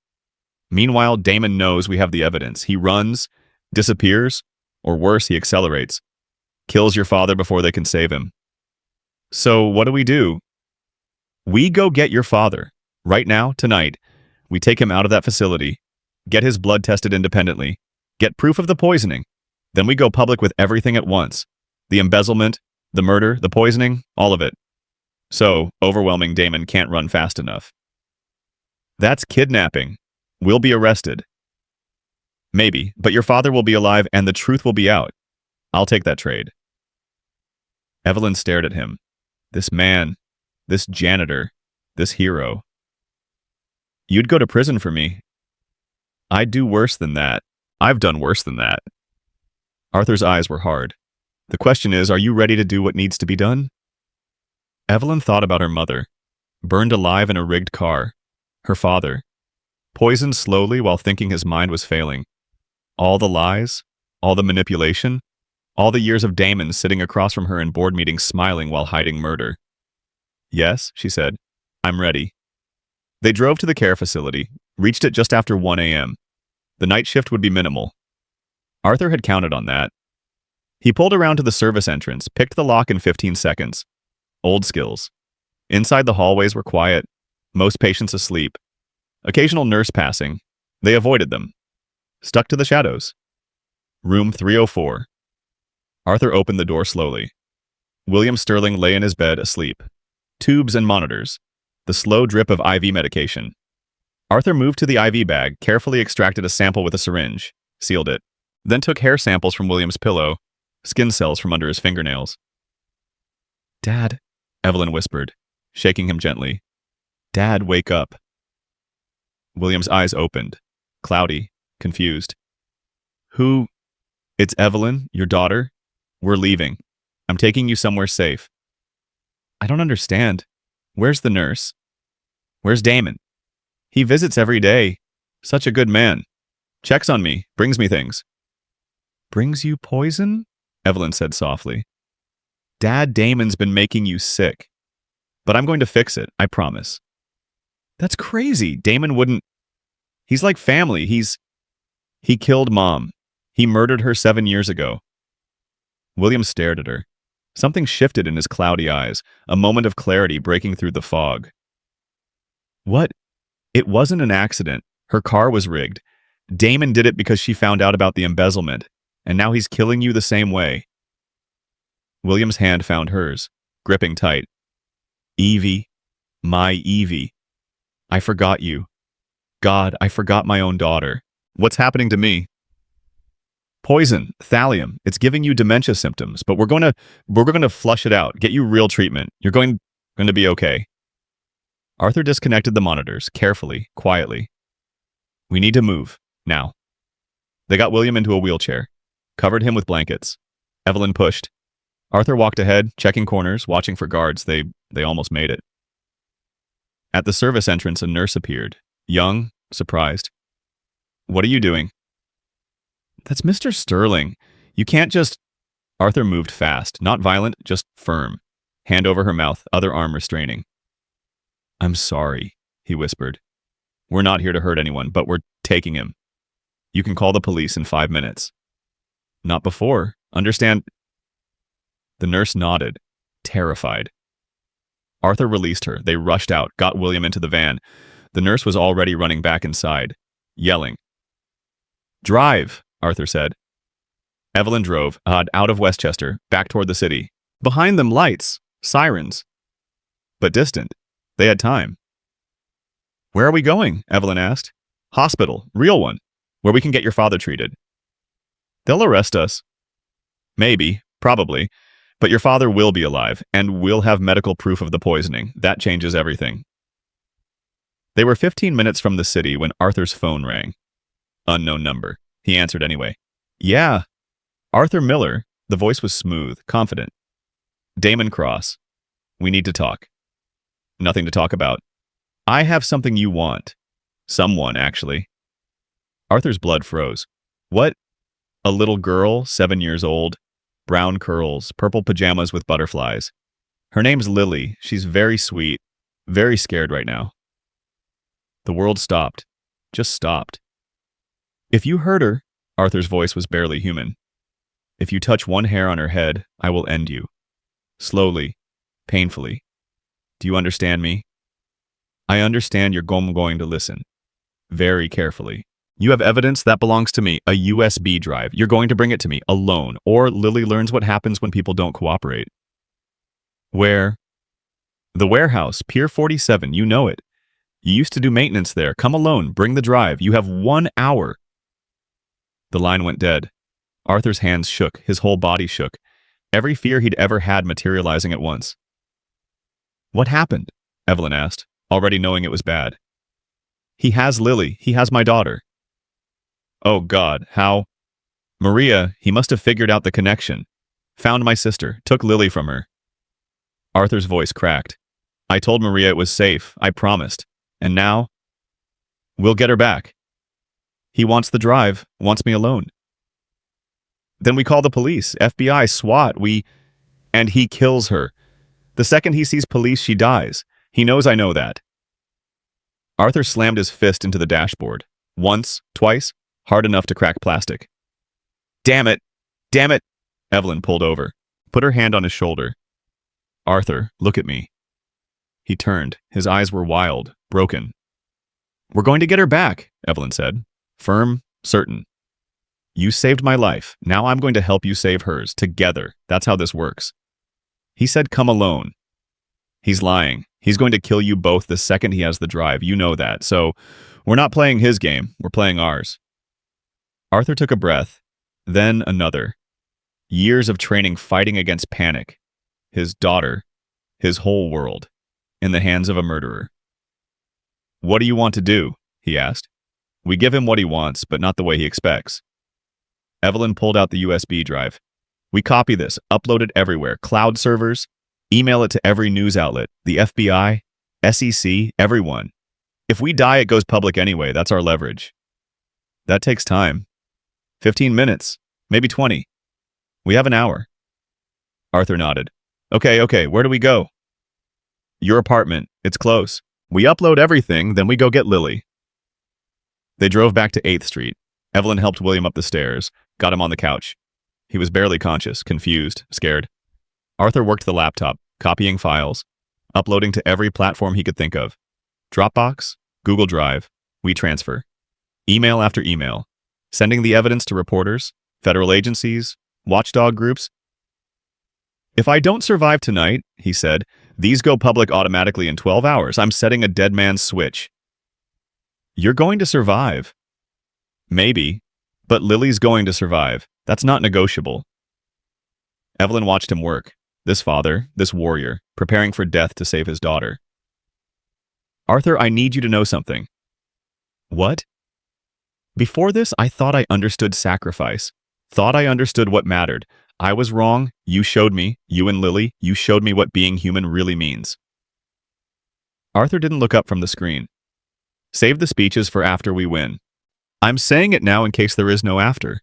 Meanwhile, Damon knows we have the evidence. He runs, disappears, or worse, he accelerates. Kills your father before they can save him. So what do? We go get your father. Right now, tonight. We take him out of that facility. Get his blood tested independently. Get proof of the poisoning. Then we go public with everything at once. The embezzlement, the murder, the poisoning, all of it. So, overwhelming Damon can't run fast enough. That's kidnapping. We'll be arrested. Maybe, but your father will be alive and the truth will be out. I'll take that trade. Evelyn stared at him. This man, this janitor, this hero. You'd go to prison for me. I'd do worse than that. I've done worse than that. Arthur's eyes were hard. The question is, are you ready to do what needs to be done? Evelyn thought about her mother, burned alive in a rigged car. Her father, poisoned slowly while thinking his mind was failing. All the lies, all the manipulation, all the years of Damon sitting across from her in board meetings smiling while hiding murder. Yes, she said, I'm ready. They drove to the care facility, reached it just after 1 a.m. The night shift would be minimal. Arthur had counted on that. He pulled around to the service entrance, picked the lock in 15 seconds. Old skills. Inside the hallways were quiet, most patients asleep. Occasional nurse passing. They avoided them. Stuck to the shadows. Room 304. Arthur opened the door slowly. William Sterling lay in his bed asleep. Tubes and monitors. The slow drip of IV medication. Arthur moved to the IV bag, carefully extracted a sample with a syringe, sealed it, then took hair samples from William's pillow, skin cells from under his fingernails. Dad, Evelyn whispered, shaking him gently. Dad, wake up. William's eyes opened, cloudy, confused. Who? It's Evelyn, your daughter? We're leaving. I'm taking you somewhere safe. I don't understand. Where's the nurse? Where's Damon? He visits every day. Such a good man. Checks on me, brings me things. Brings you poison? Evelyn said softly. Dad, Damon's been making you sick. But I'm going to fix it, I promise. That's crazy. Damon wouldn't. He's like family. He killed Mom. He murdered her 7 years ago. William stared at her. Something shifted in his cloudy eyes, a moment of clarity breaking through the fog. What? It wasn't an accident. Her car was rigged. Damon did it because she found out about the embezzlement, and now he's killing you the same way. William's hand found hers, gripping tight. Evie, my Evie. I forgot you. God, I forgot my own daughter. What's happening to me? Poison, thallium. It's giving you dementia symptoms, but we're going to flush it out, get you real treatment. You're going to be okay. Arthur disconnected the monitors, carefully, quietly. We need to move, now. They got William into a wheelchair, covered him with blankets. Evelyn pushed. Arthur walked ahead, checking corners, watching for guards. They almost made it. At the service entrance, a nurse appeared, young, surprised. What are you doing? That's Mr. Sterling. You can't just... Arthur moved fast, not violent, just firm. Hand over her mouth, other arm restraining. I'm sorry, he whispered. We're not here to hurt anyone, but we're taking him. You can call the police in 5 minutes. Not before. Understand? The nurse nodded, terrified. Arthur released her. They rushed out, got William into the van. The nurse was already running back inside, yelling. Drive, Arthur said. Evelyn drove, out of Westchester, back toward the city. Behind them, lights, sirens. But distant. They had time. Where are we going? Evelyn asked. Hospital, real one, where we can get your father treated. They'll arrest us. Maybe, probably. But your father will be alive, and we'll have medical proof of the poisoning. That changes everything. They were 15 minutes from the city when Arthur's phone rang. Unknown number. He answered anyway. Yeah. Arthur Miller. The voice was smooth, confident. Damon Cross. We need to talk. Nothing to talk about. I have something you want. Someone, actually. Arthur's blood froze. What? A little girl, 7 years old. Brown curls, purple pajamas with butterflies. Her name's Lily. She's very sweet, very scared right now. The world stopped. Just stopped. If you hurt her, Arthur's voice was barely human. If you touch one hair on her head, I will end you. Slowly, painfully. Do you understand me? I understand you're going to listen. Very carefully. You have evidence that belongs to me, a USB drive. You're going to bring it to me, alone, or Lily learns what happens when people don't cooperate. Where? The warehouse, Pier 47, you know it. You used to do maintenance there. Come alone, bring the drive. You have 1 hour. The line went dead. Arthur's hands shook, his whole body shook. Every fear he'd ever had materializing at once. What happened? Evelyn asked, already knowing it was bad. He has Lily. He has my daughter. Oh, God, how? Maria, he must have figured out the connection. Found my sister, took Lily from her. Arthur's voice cracked. I told Maria it was safe, I promised. And now? We'll get her back. He wants the drive, wants me alone. Then we call the police, FBI, SWAT, and he kills her. The second he sees police, she dies. He knows I know that. Arthur slammed his fist into the dashboard. Once, twice, hard enough to crack plastic. Damn it! Damn it! Evelyn pulled over, put her hand on his shoulder. Arthur, look at me. He turned. His eyes were wild, broken. We're going to get her back, Evelyn said. Firm, certain. You saved my life. Now I'm going to help you save hers. Together. That's how this works. He said come alone. He's lying. He's going to kill you both the second he has the drive. You know that. So we're not playing his game. We're playing ours. Arthur took a breath, then another. Years of training fighting against panic. His daughter, his whole world, in the hands of a murderer. "What do you want to do?" he asked. We give him what he wants, but not the way he expects. Evelyn pulled out the USB drive. "We copy this, upload it everywhere, cloud servers, email it to every news outlet, the FBI, SEC, everyone. If we die, it goes public anyway, that's our leverage." "That takes time." 15 minutes, maybe 20. "We have an hour." Arthur nodded. Okay, where do we go?" "Your apartment, it's close. We upload everything, then we go get Lily." They drove back to 8th Street. Evelyn helped William up the stairs, got him on the couch. He was barely conscious, confused, scared. Arthur worked the laptop, copying files, uploading to every platform he could think of. Dropbox, Google Drive, WeTransfer. Email after email. Sending the evidence to reporters, federal agencies, watchdog groups. "If I don't survive tonight," he said, "these go public automatically in 12 hours. I'm setting a dead man's switch." "You're going to survive." "Maybe, but Lily's going to survive. That's not negotiable." Evelyn watched him work. This father, this warrior, preparing for death to save his daughter. "Arthur, I need you to know something." "What?" "Before this, I thought I understood sacrifice. Thought I understood what mattered. I was wrong. You showed me, you and Lily, you showed me what being human really means." Arthur didn't look up from the screen. "Save the speeches for after we win. I'm saying it now in case there is no after."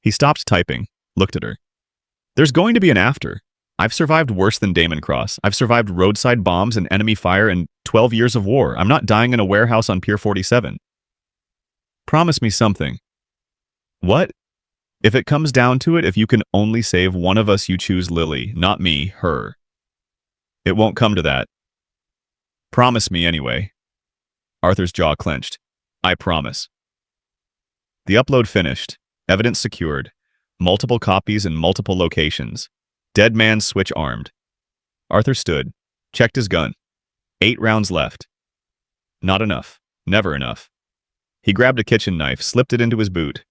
He stopped typing, looked at her. "There's going to be an after. I've survived worse than Damon Cross. I've survived roadside bombs and enemy fire and 12 years of war. I'm not dying in a warehouse on Pier 47. Promise me something." "What?" "If it comes down to it, if you can only save one of us, you choose Lily, not me, her." "It won't come to that." "Promise me anyway." Arthur's jaw clenched. "I promise." The upload finished. Evidence secured. Multiple copies in multiple locations. Dead man's switch armed. Arthur stood, checked his gun. 8 rounds left. Not enough. Never enough. He grabbed a kitchen knife, slipped it into his boot.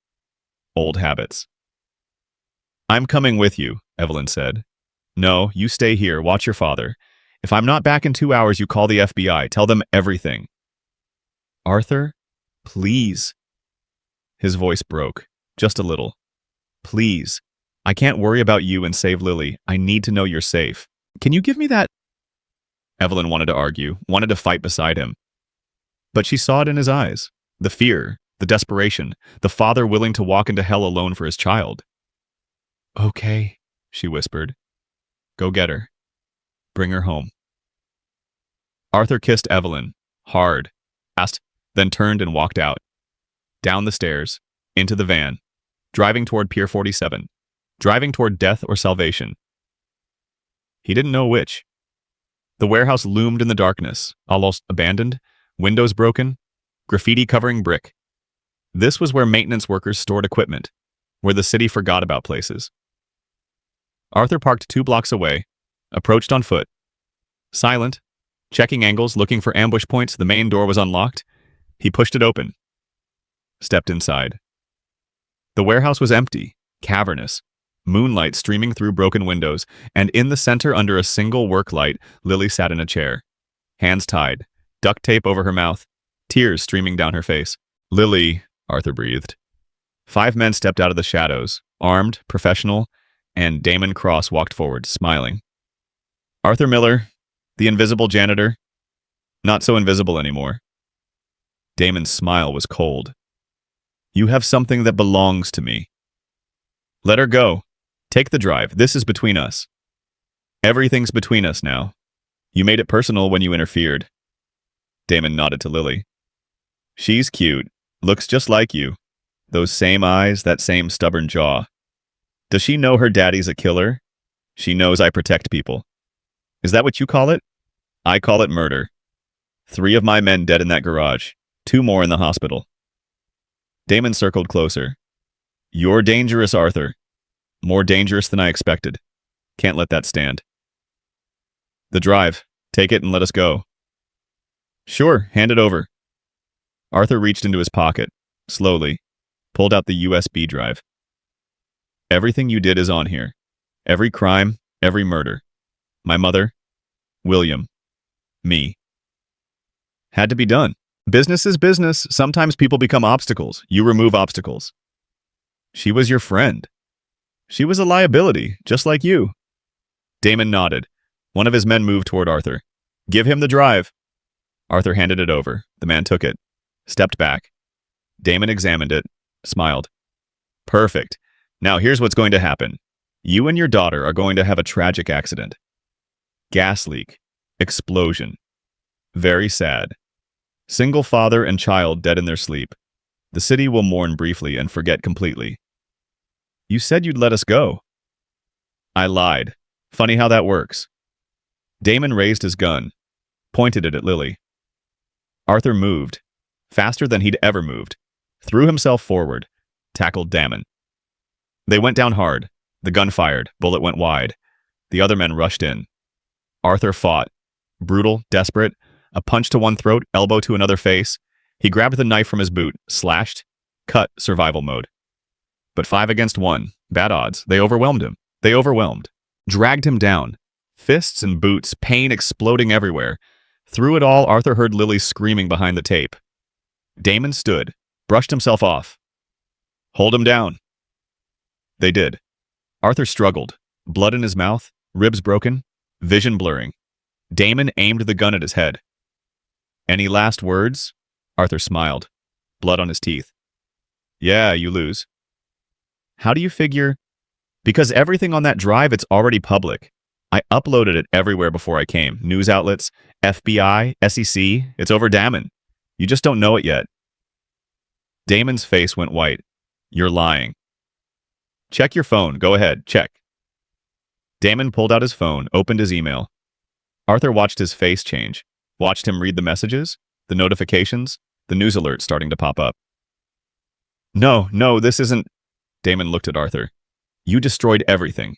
Old habits. "I'm coming with you," Evelyn said. "No, you stay here, watch your father. If I'm not back in 2 hours, you call the FBI, tell them everything." "Arthur, please." His voice broke, just a little. "Please. I can't worry about you and save Lily. I need to know you're safe. Can you give me that?" Evelyn wanted to argue, wanted to fight beside him. But she saw it in his eyes. The fear, the desperation, the father willing to walk into hell alone for his child. "Okay," she whispered. "Go get her. Bring her home." Arthur kissed Evelyn, hard, fast, then turned and walked out. Down the stairs, into the van, driving toward Pier 47, driving toward death or salvation. He didn't know which. The warehouse loomed in the darkness, almost abandoned, windows broken, graffiti covering brick. This was where maintenance workers stored equipment, where the city forgot about places. Arthur parked 2 blocks away, approached on foot. Silent, checking angles, looking for ambush points, the main door was unlocked. He pushed it open. Stepped inside. The warehouse was empty, cavernous, moonlight streaming through broken windows, and in the center under a single work light, Lily sat in a chair. Hands tied, duct tape over her mouth, tears streaming down her face. "Lily," Arthur breathed. 5 men stepped out of the shadows, armed, professional, and Damon Cross walked forward, smiling. Arthur Miller, the invisible janitor, not so invisible anymore. Damon's smile was cold. "You have something that belongs to me. Let her go. Take the drive. This is between us. Everything's between us now. You made it personal when you interfered." Damon nodded to Lily. "She's cute. Looks just like you. Those same eyes, that same stubborn jaw. Does she know her daddy's a killer? She knows I protect people. Is that what you call it? I call it murder. 3 of my men dead in that garage. 2 more in the hospital." Damon circled closer. "You're dangerous, Arthur. More dangerous than I expected. Can't let that stand." "The drive. Take it and let us go." "Sure, hand it over." Arthur reached into his pocket, slowly, pulled out the USB drive. Everything you did is on here. Every crime, every murder. My mother, William, me. Had to be done. Business is business. Sometimes people become obstacles. You remove obstacles. She was your friend. She was a liability, just like you. Damon nodded. One of his men moved toward Arthur. Give him the drive. Arthur handed it over. The man took it, stepped back. Damon examined it, smiled. Perfect. Now here's what's going to happen. You and your daughter are going to have a tragic accident. Gas leak. Explosion. Very sad. Single father and child dead in their sleep. The city will mourn briefly and forget completely. You said you'd let us go. I lied. Funny how that works. Damon raised his gun, pointed it at Lily. Arthur moved, faster than he'd ever moved, threw himself forward, tackled Damon. They went down hard. The gun fired, bullet went wide. The other men rushed in. Arthur fought. Brutal, desperate, a punch to one throat, elbow to another face. He grabbed the knife from his boot, slashed, cut, survival mode. But 5 against 1, bad odds. They overwhelmed him. They overwhelmed. Dragged him down. Fists and boots, pain exploding everywhere. Through it all, Arthur heard Lily screaming behind the tape. Damon stood, brushed himself off. Hold him down. They did. Arthur struggled, blood in his mouth, ribs broken, vision blurring. Damon aimed the gun at his head. Any last words? Arthur smiled, blood on his teeth. Yeah, you lose. How do you figure? Because everything on that drive, it's already public. I uploaded it everywhere before I came. News outlets, FBI, SEC, it's over Damon. You just don't know it yet. Damon's face went white. You're lying. Check your phone. Go ahead. Check. Damon pulled out his phone, opened his email. Arthur watched his face change, watched him read the messages, the notifications, the news alerts starting to pop up. No, this isn't... Damon looked at Arthur. You destroyed everything.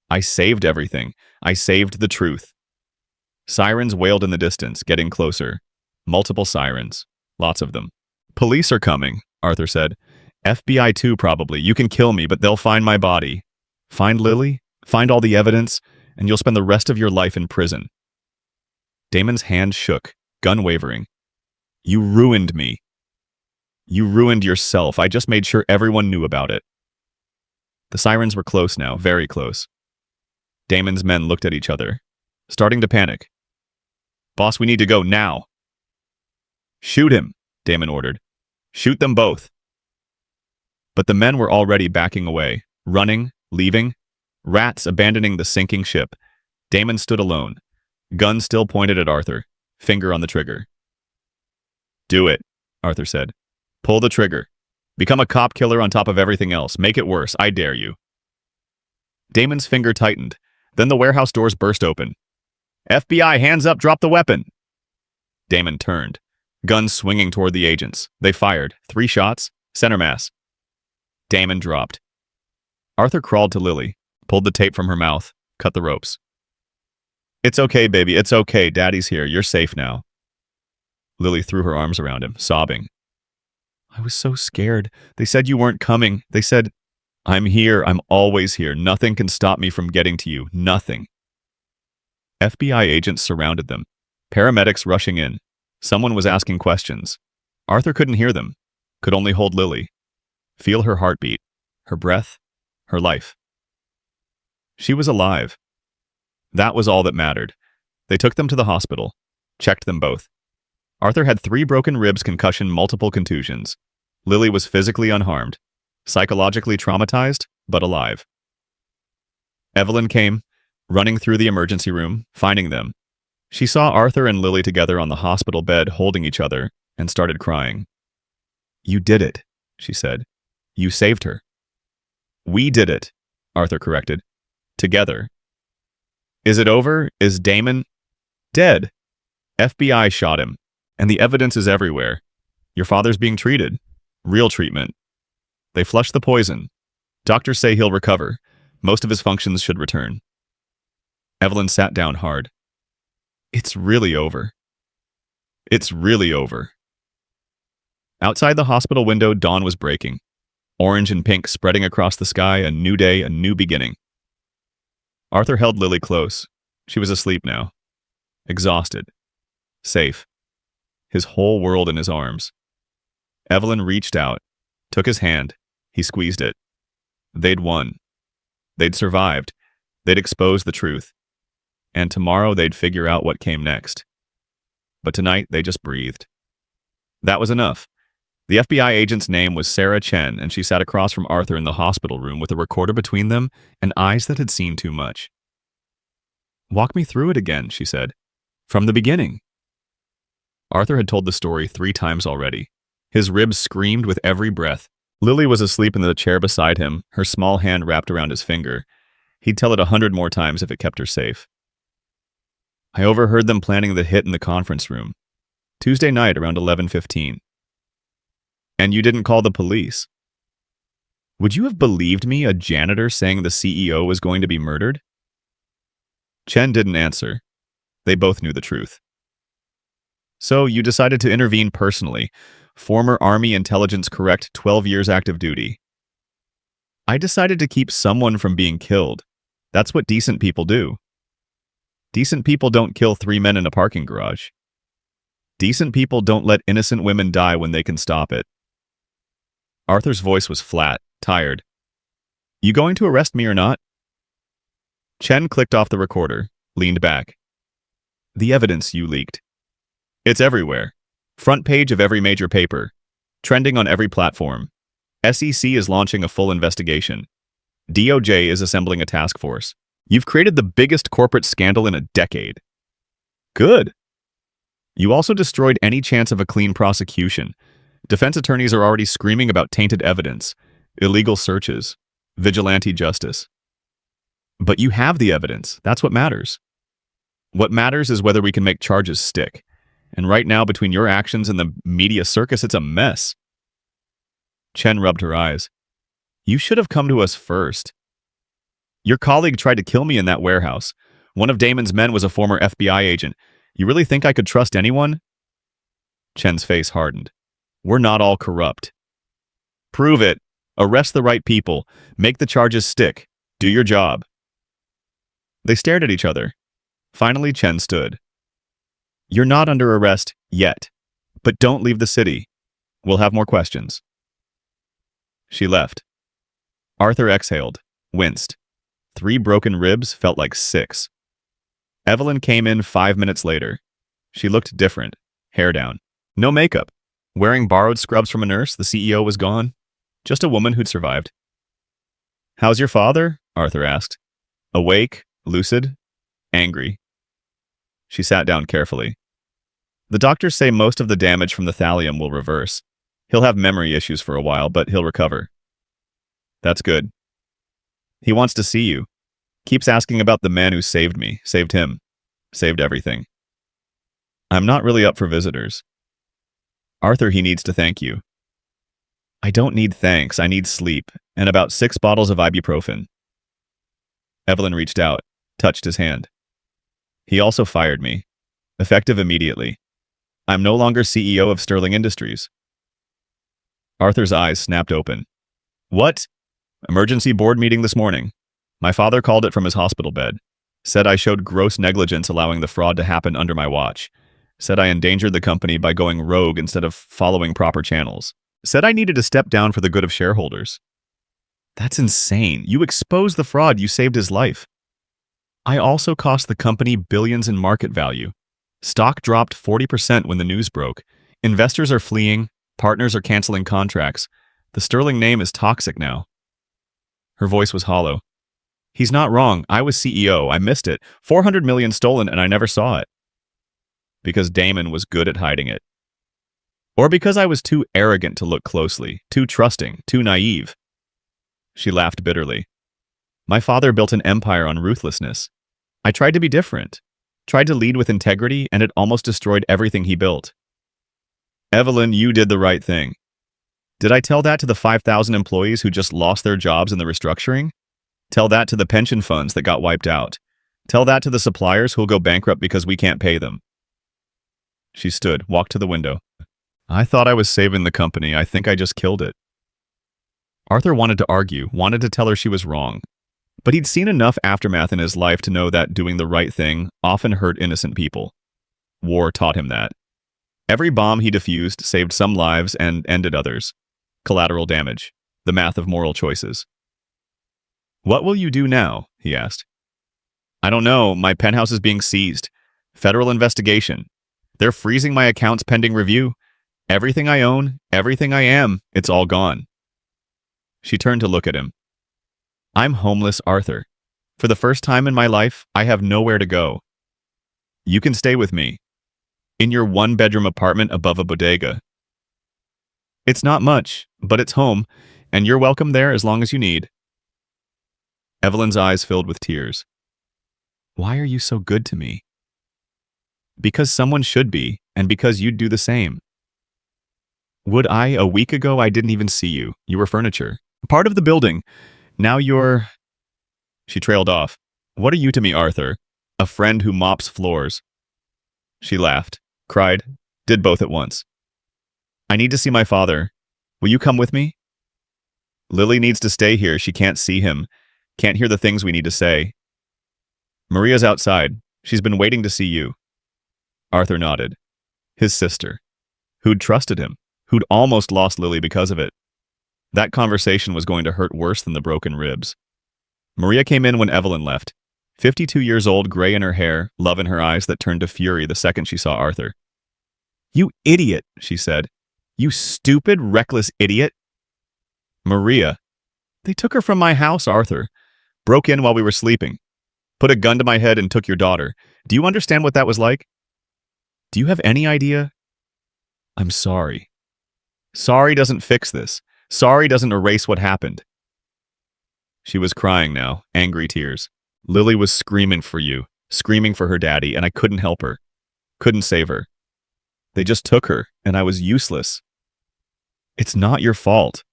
I saved everything. I saved the truth. Sirens wailed in the distance, getting closer. Multiple sirens. Lots of them. Police are coming, Arthur said. FBI too, probably. You can kill me, but they'll find my body. Find Lily, find all the evidence, and you'll spend the rest of your life in prison. Damon's hand shook, gun wavering. You ruined me. You ruined yourself. I just made sure everyone knew about it. The sirens were close now, very close. Damon's men looked at each other, starting to panic. Boss, we need to go now. Shoot him, Damon ordered. Shoot them both. But the men were already backing away, running, leaving, rats abandoning the sinking ship. Damon stood alone, gun still pointed at Arthur, finger on the trigger. Do it, Arthur said. Pull the trigger. Become a cop killer on top of everything else. Make it worse. I dare you. Damon's finger tightened. Then the warehouse doors burst open. FBI, hands up, drop the weapon. Damon turned, gun swinging toward the agents. They fired. 3 shots, center mass. Damon dropped. Arthur crawled to Lily, pulled the tape from her mouth, cut the ropes. It's okay, baby. It's okay. Daddy's here. You're safe now. Lily threw her arms around him, sobbing. I was so scared. They said you weren't coming. They said, I'm here. I'm always here. Nothing can stop me from getting to you. Nothing. FBI agents surrounded them. Paramedics rushing in. Someone was asking questions. Arthur couldn't hear them. Could only hold Lily. Feel her heartbeat. Her breath. Her life. She was alive. That was all that mattered. They took them to the hospital. Checked them both. Arthur had 3 broken ribs, concussion, multiple contusions. Lily was physically unharmed. Psychologically traumatized, but alive. Evelyn came, running through the emergency room, finding them. She saw Arthur and Lily together on the hospital bed holding each other and started crying. You did it, she said. You saved her. We did it, Arthur corrected. Together. Is it over? Is Damon dead? FBI shot him, and the evidence is everywhere. Your father's being treated. Real treatment. They flushed the poison. Doctors say he'll recover. Most of his functions should return. Evelyn sat down hard. It's really over. It's really over. Outside the hospital window, dawn was breaking. orange and pink spreading across the sky, a new day, a new beginning. Arthur held Lily close. She was asleep now. Exhausted. Safe. His whole world in his arms. Evelyn reached out, took his hand. He squeezed it. They'd won. They'd survived. They'd exposed the truth. And tomorrow they'd figure out what came next. But tonight they just breathed. That was enough. The FBI agent's name was Sarah Chen, and she sat across from Arthur in the hospital room with a recorder between them and eyes that had seen too much. "Walk me through it again," she said. "From the beginning." Arthur had told the story 3 times already. His ribs screamed with every breath. Lily was asleep in the chair beside him, her small hand wrapped around his finger. He'd tell it 100 more times if it kept her safe. "I overheard them planning the hit in the conference room. Tuesday night around 11:15. And you didn't call the police. Would you have believed me, a janitor, saying the CEO was going to be murdered?" Chen didn't answer. They both knew the truth. "So you decided to intervene personally. Former Army intelligence correct, 12 years active duty." "I decided to keep someone from being killed. That's what decent people do. Decent people don't kill 3 men in a parking garage. Decent people don't let innocent women die when they can stop it." Arthur's voice was flat, tired. "You going to arrest me or not?" Chen clicked off the recorder, leaned back. "The evidence you leaked. It's everywhere. Front page of every major paper. Trending on every platform. SEC is launching a full investigation. DOJ is assembling a task force. You've created the biggest corporate scandal in a decade. Good. You also destroyed any chance of a clean prosecution. Defense attorneys are already screaming about tainted evidence, illegal searches, vigilante justice. But you have the evidence. That's what matters. What matters is whether we can make charges stick. And right now, between your actions and the media circus, it's a mess." Chen rubbed her eyes. "You should have come to us first. Your colleague tried to kill me in that warehouse. One of Damon's men was a former FBI agent. You really think I could trust anyone?" Chen's face hardened. "We're not all corrupt." "Prove it. Arrest the right people. Make the charges stick. Do your job." They stared at each other. Finally, Chen stood. "You're not under arrest yet, but don't leave the city. We'll have more questions." She left. Arthur exhaled, winced. 3 broken ribs felt like 6. Evelyn came in 5 minutes later. She looked different, hair down. No makeup. Wearing borrowed scrubs from a nurse, the CEO was gone. Just a woman who'd survived. "How's your father?" Arthur asked. "Awake, lucid, angry." She sat down carefully. "The doctors say most of the damage from the thallium will reverse. He'll have memory issues for a while, but he'll recover." "That's good." "He wants to see you. Keeps asking about the man who saved me, saved him, saved everything." "I'm not really up for visitors." "Arthur, he needs to thank you." "I don't need thanks, I need sleep, and about 6 bottles of ibuprofen." Evelyn reached out, touched his hand. "He also fired me. Effective immediately. I'm no longer CEO of Sterling Industries." Arthur's eyes snapped open. "What?" "Emergency board meeting this morning. My father called it from his hospital bed. Said I showed gross negligence allowing the fraud to happen under my watch. Said I endangered the company by going rogue instead of following proper channels. Said I needed to step down for the good of shareholders." "That's insane. You exposed the fraud, you saved his life." "I also cost the company billions in market value. Stock dropped 40% when the news broke. Investors are fleeing, partners are canceling contracts. The Sterling name is toxic now." Her voice was hollow. "He's not wrong. I was CEO. I missed it. 400 million stolen and I never saw it." "Because Damon was good at hiding it. Or because I was too arrogant to look closely, too trusting, too naive." She laughed bitterly. "My father built an empire on ruthlessness. I tried to be different, tried to lead with integrity, and it almost destroyed everything he built." "Evelyn, you did the right thing." "Did I tell that to the 5,000 employees who just lost their jobs in the restructuring? Tell that to the pension funds that got wiped out? Tell that to the suppliers who'll go bankrupt because we can't pay them?" She stood, walked to the window. "I thought I was saving the company. I think I just killed it." Arthur wanted to argue, wanted to tell her she was wrong. But he'd seen enough aftermath in his life to know that doing the right thing often hurt innocent people. War taught him that. Every bomb he defused saved some lives and ended others. Collateral damage. The math of moral choices. "What will you do now?" he asked. "I don't know. My penthouse is being seized. Federal investigation. They're freezing my accounts pending review. Everything I own, everything I am, it's all gone." She turned to look at him. "I'm homeless, Arthur. For the first time in my life, I have nowhere to go. You can stay with me. In your one-bedroom apartment above a bodega. It's not much, but it's home, and you're welcome there as long as you need." Evelyn's eyes filled with tears. "Why are you so good to me?" "Because someone should be, and because you'd do the same." "Would I? A week ago, I didn't even see you. You were furniture. Part of the building. Now you're—" She trailed off. "What are you to me, Arthur? A friend who mops floors." She laughed, cried, did both at once. "I need to see my father. Will you come with me?" "Lily needs to stay here. She can't see him. Can't hear the things we need to say." "Maria's outside. She's been waiting to see you." Arthur nodded. His sister. Who'd trusted him? Who'd almost lost Lily because of it? That conversation was going to hurt worse than the broken ribs. Maria came in when Evelyn left. 52 years old, gray in her hair, love in her eyes that turned to fury the second she saw Arthur. "You idiot," she said. "You stupid, reckless idiot." "Maria." "They took her from my house, Arthur. Broke in while we were sleeping. Put a gun to my head and took your daughter. Do you understand what that was like? Do you have any idea?" "I'm sorry." "Sorry doesn't fix this. Sorry doesn't erase what happened." She was crying now, angry tears. "Lily was screaming for you, screaming for her daddy, and I couldn't help her. Couldn't save her. They just took her, and I was useless." "It's not your fault."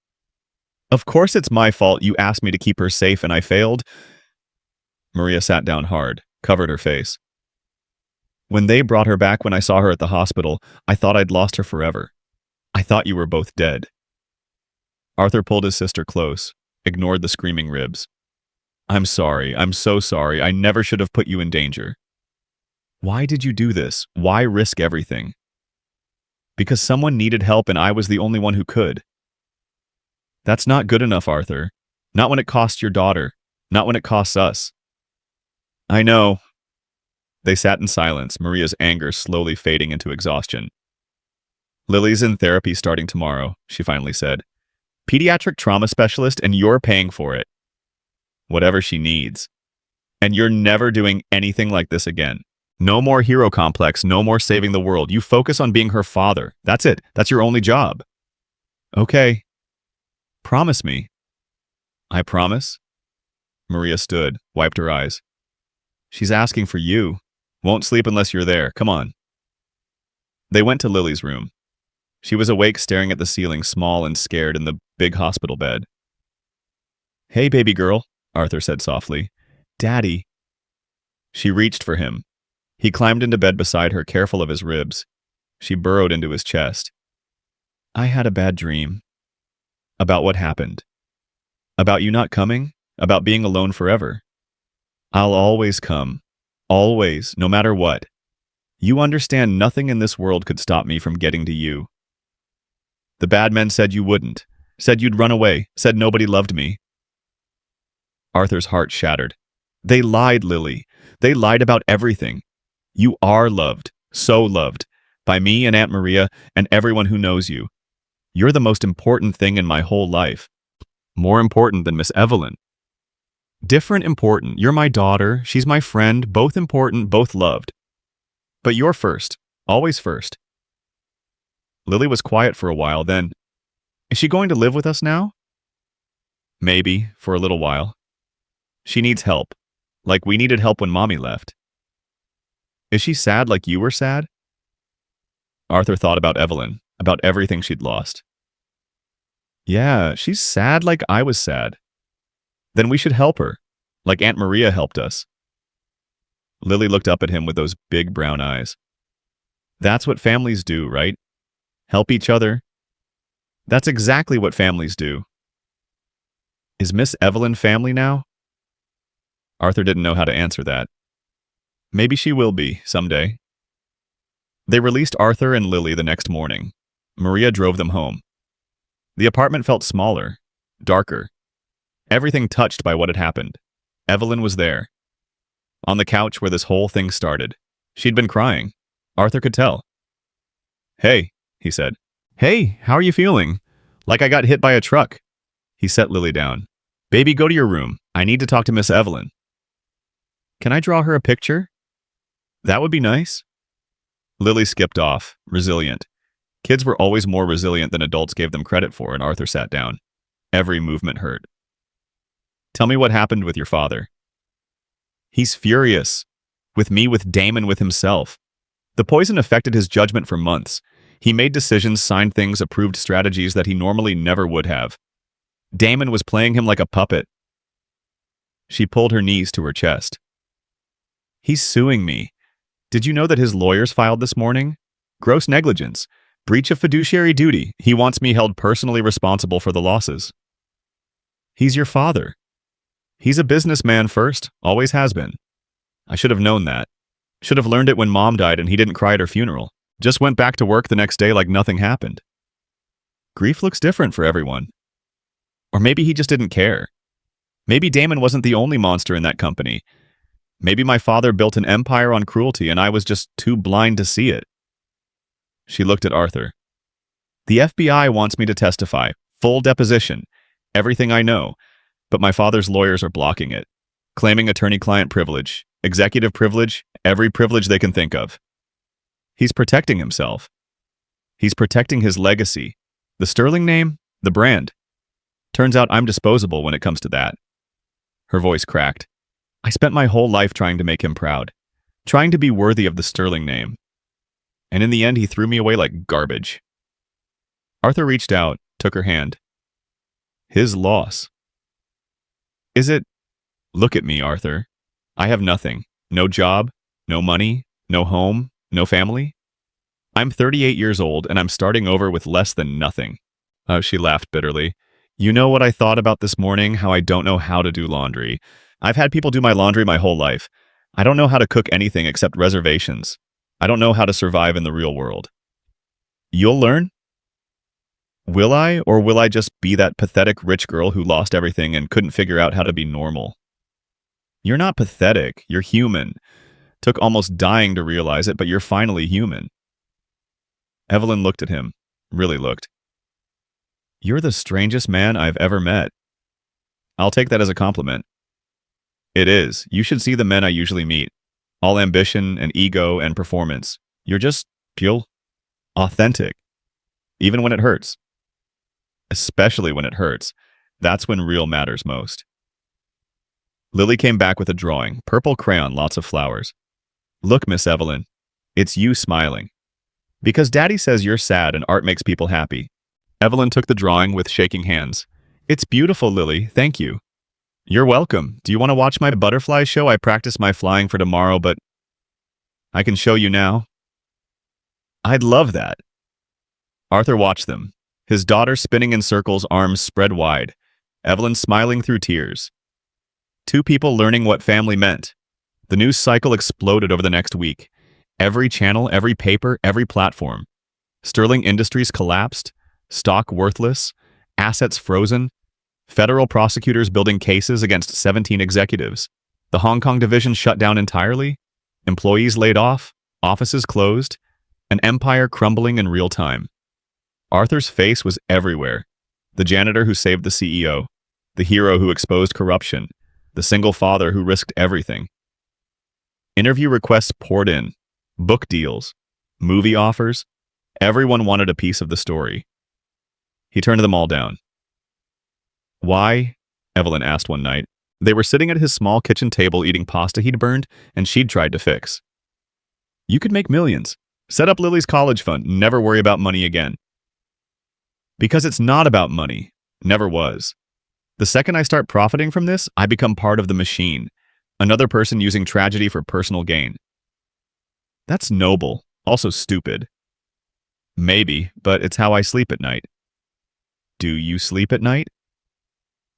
"Of course it's my fault. You asked me to keep her safe, and I failed." Maria sat down hard, covered her face. "When they brought her back, when I saw her at the hospital, I thought I'd lost her forever. I thought you were both dead." Arthur pulled his sister close, ignored the screaming ribs. "I'm sorry. I'm so sorry. I never should have put you in danger." "Why did you do this? Why risk everything?" "Because someone needed help and I was the only one who could." "That's not good enough, Arthur. Not when it costs your daughter. Not when it costs us." "I know." They sat in silence, Maria's anger slowly fading into exhaustion. "Lily's in therapy starting tomorrow," she finally said. "Pediatric trauma specialist, and you're paying for it. Whatever she needs. And you're never doing anything like this again. No more hero complex, no more saving the world. You focus on being her father. That's it. That's your only job." "Okay. Promise me." "I promise." Maria stood, wiped her eyes. "She's asking for you. Won't sleep unless you're there. Come on." They went to Lily's room. She was awake, staring at the ceiling, small and scared in the big hospital bed. "Hey, baby girl," Arthur said softly. "Daddy." She reached for him. He climbed into bed beside her, careful of his ribs. She burrowed into his chest. "I had a bad dream." "About what happened?" "About you not coming? About being alone forever." "I'll always come. Always, no matter what. You understand nothing in this world could stop me from getting to you. The bad men said you wouldn't. Said you'd run away. Said nobody loved me." Arthur's heart shattered. "They lied, Lily. They lied about everything. You are loved. So loved. By me and Aunt Maria and everyone who knows you. You're the most important thing in my whole life. More important than Miss Evelyn. Different important. You're my daughter. She's my friend. Both important, both loved. But you're first. Always first." Lily was quiet for a while, then, "Is she going to live with us now?" "Maybe, for a little while. She needs help. Like we needed help when Mommy left." "Is she sad like you were sad?" Arthur thought about Evelyn, about everything she'd lost. "Yeah, she's sad like I was sad. Then we should help her, like Aunt Maria helped us." Lily looked up at him with those big brown eyes. "That's what families do, right? Help each other. That's exactly what families do." Is Miss Evelyn family now? Arthur didn't know how to answer that. Maybe she will be, someday. They released Arthur and Lily the next morning. Maria drove them home. The apartment felt smaller, darker. Everything touched by what had happened. Evelyn was there. On the couch where this whole thing started. She'd been crying. Arthur could tell. Hey, he said. Hey, how are you feeling? Like I got hit by a truck. He set Lily down. Baby, go to your room. I need to talk to Miss Evelyn. Can I draw her a picture? That would be nice. Lily skipped off, resilient. Kids were always more resilient than adults gave them credit for, and Arthur sat down. Every movement hurt. Tell me what happened with your father. He's furious. With me, with Damon, with himself. The poison affected his judgment for months. He made decisions, signed things, approved strategies that he normally never would have. Damon was playing him like a puppet. She pulled her knees to her chest. He's suing me. Did you know that his lawyers filed this morning? Gross negligence. Breach of fiduciary duty. He wants me held personally responsible for the losses. He's your father. He's a businessman first, always has been. I should have known that. Should have learned it when Mom died and he didn't cry at her funeral. Just went back to work the next day like nothing happened. Grief looks different for everyone. Or maybe he just didn't care. Maybe Damon wasn't the only monster in that company. Maybe my father built an empire on cruelty and I was just too blind to see it. She looked at Arthur. The FBI wants me to testify. Full deposition. Everything I know. But my father's lawyers are blocking it. Claiming attorney-client privilege. Executive privilege. Every privilege they can think of. He's protecting himself. He's protecting his legacy. The Sterling name. The brand. Turns out I'm disposable when it comes to that. Her voice cracked. I spent my whole life trying to make him proud. Trying to be worthy of the Sterling name. And in the end, he threw me away like garbage. Arthur reached out, took her hand. His loss. Is it? Look at me, Arthur. I have nothing. No job, no money, no home, no family. I'm 38 years old and I'm starting over with less than nothing. She laughed bitterly. You know what I thought about this morning? How I don't know how to do laundry. I've had people do my laundry my whole life. I don't know how to cook anything except reservations. I don't know how to survive in the real world. You'll learn? Will I, or will I just be that pathetic rich girl who lost everything and couldn't figure out how to be normal? You're not pathetic, you're human. Took almost dying to realize it, but you're finally human. Evelyn looked at him, really looked. You're the strangest man I've ever met. I'll take that as a compliment. It is. You should see the men I usually meet. All ambition and ego and performance. You're just pure, authentic. Even when it hurts. Especially when it hurts. That's when real matters most. Lily came back with a drawing, purple crayon, lots of flowers. Look, Miss Evelyn. It's you smiling. Because Daddy says you're sad and art makes people happy. Evelyn took the drawing with shaking hands. It's beautiful, Lily. Thank you. You're welcome. Do you want to watch my butterfly show? I practiced my flying for tomorrow, but I can show you now. I'd love that. Arthur watched them. His daughter spinning in circles, arms spread wide. Evelyn smiling through tears. Two people learning what family meant. The news cycle exploded over the next week. Every channel, every paper, every platform. Sterling Industries collapsed. Stock worthless. Assets frozen. Federal prosecutors building cases against 17 executives. The Hong Kong division shut down entirely. Employees laid off. Offices closed. An empire crumbling in real time. Arthur's face was everywhere. The janitor who saved the CEO. The hero who exposed corruption. The single father who risked everything. Interview requests poured in. Book deals. Movie offers. Everyone wanted a piece of the story. He turned them all down. Why? Evelyn asked one night. They were sitting at his small kitchen table eating pasta he'd burned and she'd tried to fix. You could make millions. Set up Lily's college fund. Never worry about money again. Because it's not about money. Never was. The second I start profiting from this, I become part of the machine. Another person using tragedy for personal gain. That's noble. Also stupid. Maybe, but it's how I sleep at night. Do you sleep at night?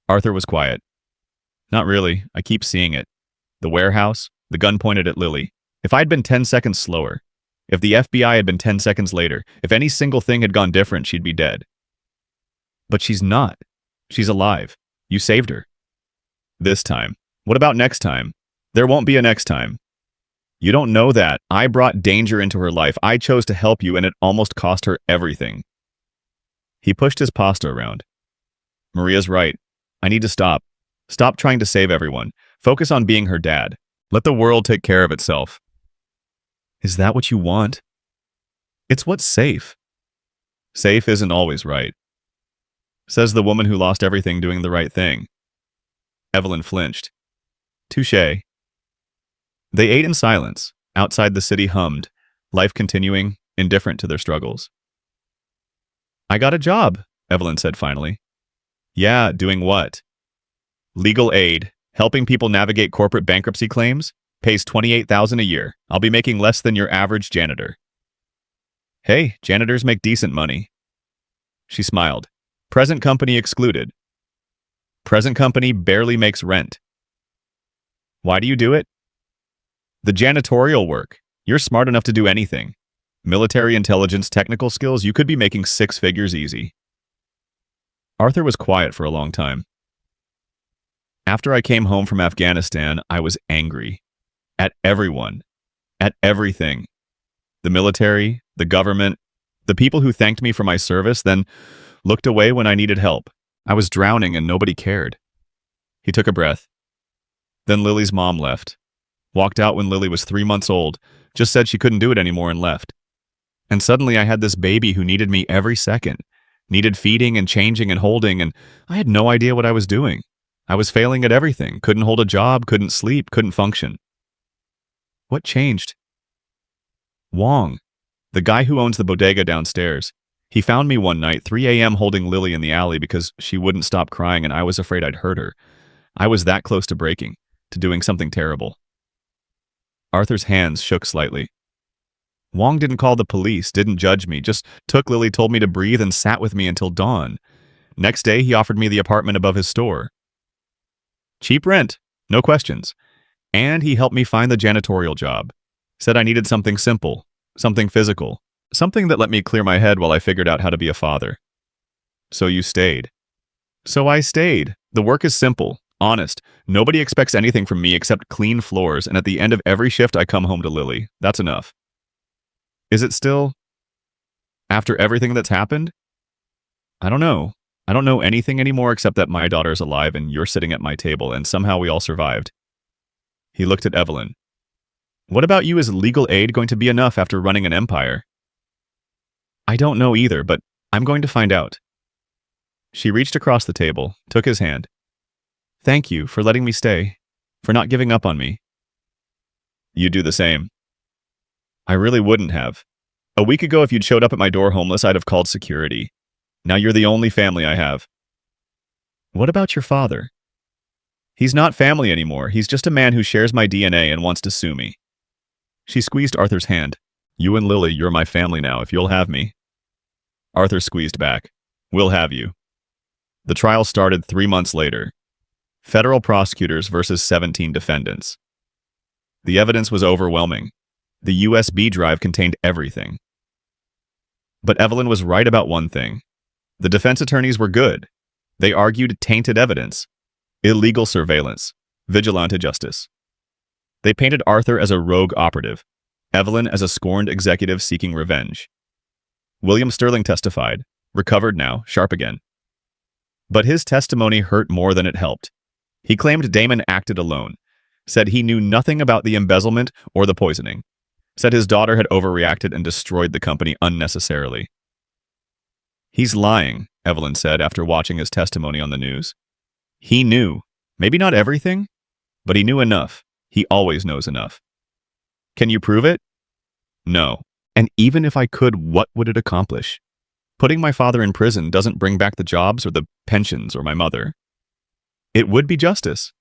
Arthur was quiet. Not really. I keep seeing it. The warehouse, the gun pointed at Lily. If I'd been 10 seconds slower, if the FBI had been 10 seconds later, if any single thing had gone different, she'd be dead. But she's not. She's alive. You saved her. This time. What about next time? There won't be a next time. You don't know that. I brought danger into her life. I chose to help you, and it almost cost her everything. He pushed his pasta around. Maria's right. I need to stop. Stop trying to save everyone. Focus on being her dad. Let the world take care of itself. Is that what you want? It's what's safe. Safe isn't always right. Says the woman who lost everything doing the right thing. Evelyn flinched. Touché. They ate in silence. Outside the city hummed, life continuing, indifferent to their struggles. I got a job, Evelyn said finally. Yeah, doing what? Legal aid, helping people navigate corporate bankruptcy claims, pays $28,000 a year. I'll be making less than your average janitor. Hey, janitors make decent money. She smiled. Present company excluded. Present company barely makes rent. Why do you do it? The janitorial work. You're smart enough to do anything. Military intelligence, technical skills, you could be making 6 figures easy. Arthur was quiet for a long time. After I came home from Afghanistan, I was angry. At everyone. At everything. The military, the government, the people who thanked me for my service, then looked away when I needed help. I was drowning and nobody cared. He took a breath. Then Lily's mom left. Walked out when Lily was 3 months old, just said she couldn't do it anymore and left. And suddenly I had this baby who needed me every second, needed feeding and changing and holding, and I had no idea what I was doing. I was failing at everything, couldn't hold a job, couldn't sleep, couldn't function. What changed? Wong, the guy who owns the bodega downstairs. He found me one night, 3 a.m. holding Lily in the alley because she wouldn't stop crying and I was afraid I'd hurt her. I was that close to breaking, to doing something terrible. Arthur's hands shook slightly. Wong didn't call the police, didn't judge me, just took Lily, told me to breathe, and sat with me until dawn. Next day, he offered me the apartment above his store. Cheap rent, no questions. And he helped me find the janitorial job. Said I needed something simple, something physical, something that let me clear my head while I figured out how to be a father. So you stayed. So I stayed. The work is simple, honest. Nobody expects anything from me except clean floors, and at the end of every shift I come home to Lily. That's enough. Is it still? After everything that's happened? I don't know. I don't know anything anymore except that my daughter's alive and you're sitting at my table and somehow we all survived. He looked at Evelyn. What about you? Is legal aid going to be enough after running an empire? I don't know either, but I'm going to find out. She reached across the table, took his hand. Thank you for letting me stay, for not giving up on me. You do the same. I really wouldn't have. A week ago, if you'd showed up at my door homeless, I'd have called security. Now you're the only family I have. What about your father? He's not family anymore. He's just a man who shares my DNA and wants to sue me. She squeezed Arthur's hand. You and Lily, you're my family now, if you'll have me. Arthur squeezed back. We'll have you. The trial started 3 months later. Federal prosecutors versus 17 defendants. The evidence was overwhelming. The USB drive contained everything. But Evelyn was right about one thing. The defense attorneys were good. They argued tainted evidence, illegal surveillance, vigilante justice. They painted Arthur as a rogue operative, Evelyn as a scorned executive seeking revenge. William Sterling testified, recovered now, sharp again. But his testimony hurt more than it helped. He claimed Damon acted alone, said he knew nothing about the embezzlement or the poisoning, said his daughter had overreacted and destroyed the company unnecessarily. He's lying, Evelyn said after watching his testimony on the news. He knew, maybe not everything, but he knew enough. He always knows enough. Can you prove it? No. And even if I could, what would it accomplish? Putting my father in prison doesn't bring back the jobs or the pensions or my mother. It would be justice.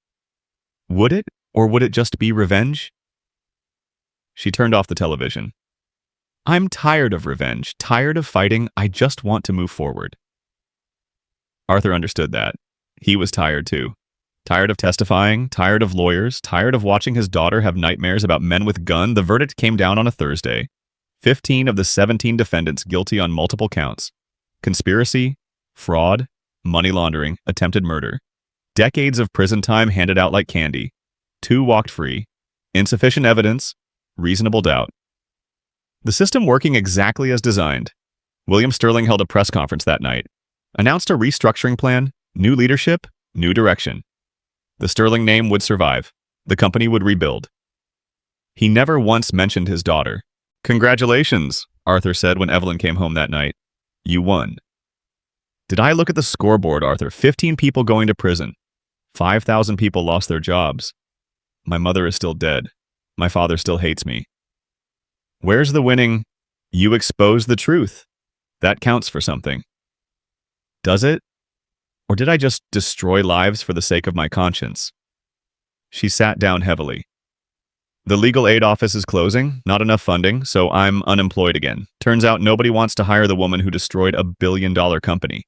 Would it? Or would it just be revenge? She turned off the television. I'm tired of revenge, tired of fighting. I just want to move forward. Arthur understood that. He was tired too. Tired of testifying, tired of lawyers, tired of watching his daughter have nightmares about men with guns. The verdict came down on a Thursday. 15 of the 17 defendants guilty on multiple counts. Conspiracy, fraud, money laundering, attempted murder. Decades of prison time handed out like candy. 2 walked free. Insufficient evidence, reasonable doubt. The system working exactly as designed. William Sterling held a press conference that night, announced a restructuring plan, new leadership, new direction. The Sterling name would survive. The company would rebuild. He never once mentioned his daughter. "Congratulations," Arthur said when Evelyn came home that night. "You won." "Did I look at the scoreboard, Arthur? 15 people going to prison. 5,000 people lost their jobs. My mother is still dead. My father still hates me." "Where's the winning? You exposed the truth. That counts for something." "Does it? Or did I just destroy lives for the sake of my conscience?" She sat down heavily. "The legal aid office is closing, not enough funding, so I'm unemployed again. Turns out nobody wants to hire the woman who destroyed a billion-dollar company.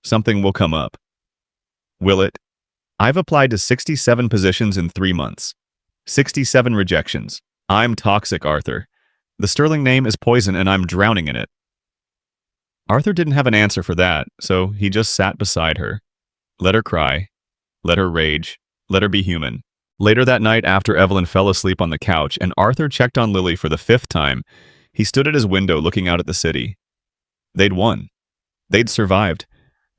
Something will come up." "Will it?" "I've applied to 67 positions in 3 months. 67 rejections. I'm toxic, Arthur. The Sterling name is poison and I'm drowning in it." Arthur didn't have an answer for that, so he just sat beside her. Let her cry. Let her rage. Let her be human. Later that night, after Evelyn fell asleep on the couch and Arthur checked on Lily for the 5th time, he stood at his window looking out at the city. They'd won. They'd survived.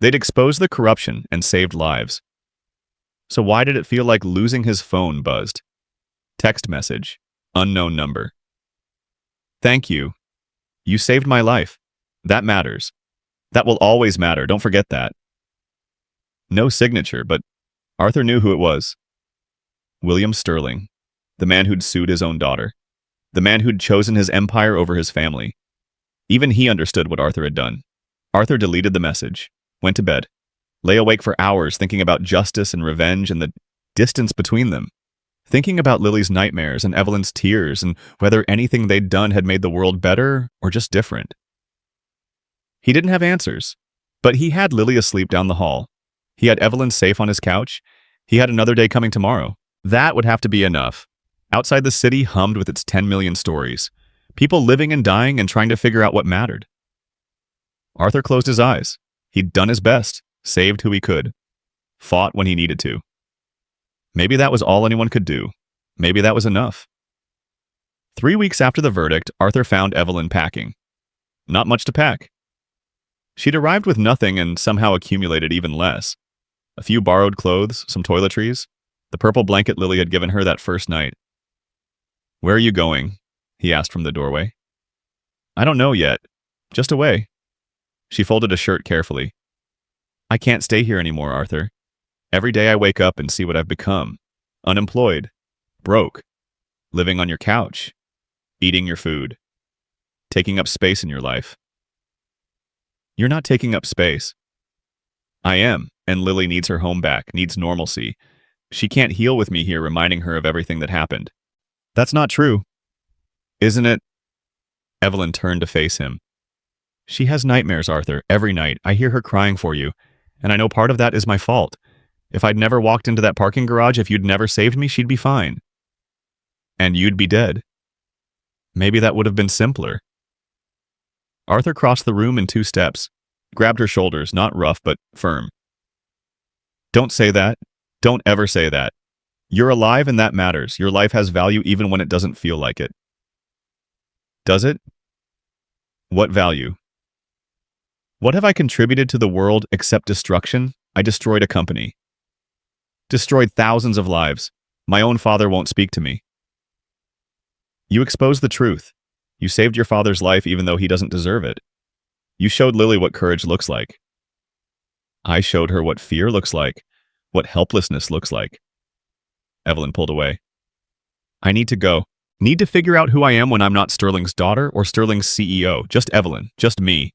They'd exposed the corruption and saved lives. So why did it feel like losing his phone buzzed? Text message. Unknown number. "Thank you. You saved my life. That matters. That will always matter, don't forget that." No signature, but Arthur knew who it was. William Sterling, the man who'd sued his own daughter. The man who'd chosen his empire over his family. Even he understood what Arthur had done. Arthur deleted the message, went to bed, lay awake for hours thinking about justice and revenge and the distance between them. Thinking about Lily's nightmares and Evelyn's tears and whether anything they'd done had made the world better or just different. He didn't have answers, but he had Lily asleep down the hall. He had Evelyn safe on his couch. He had another day coming tomorrow. That would have to be enough. Outside the city hummed with its 10 million stories. People living and dying and trying to figure out what mattered. Arthur closed his eyes. He'd done his best, saved who he could, fought when he needed to. Maybe that was all anyone could do. Maybe that was enough. 3 weeks after the verdict, Arthur found Evelyn packing. Not much to pack. She'd arrived with nothing and somehow accumulated even less. A few borrowed clothes, some toiletries, the purple blanket Lily had given her that first night. "Where are you going?" he asked from the doorway. "I don't know yet. Just away." She folded a shirt carefully. "I can't stay here anymore, Arthur. Every day I wake up and see what I've become. Unemployed. Broke. Living on your couch. Eating your food. Taking up space in your life." "You're not taking up space." "I am, and Lily needs her home back, needs normalcy. She can't heal with me here reminding her of everything that happened." "That's not true." "Isn't it?" Evelyn turned to face him. "She has nightmares, Arthur, every night. I hear her crying for you, and I know part of that is my fault. If I'd never walked into that parking garage, if you'd never saved me, she'd be fine. And you'd be dead. Maybe that would have been simpler." Arthur crossed the room in 2 steps, grabbed her shoulders, not rough but firm. "Don't say that. Don't ever say that. You're alive and that matters. Your life has value even when it doesn't feel like it." "Does it?" "What value?" "What have I contributed to the world except destruction? I destroyed a company. Destroyed thousands of lives. My own father won't speak to me." "You exposed the truth. You saved your father's life even though he doesn't deserve it. You showed Lily what courage looks like." "I showed her what fear looks like, what helplessness looks like." Evelyn pulled away. "I need to go. Need to figure out who I am when I'm not Sterling's daughter or Sterling's CEO. Just Evelyn. Just me."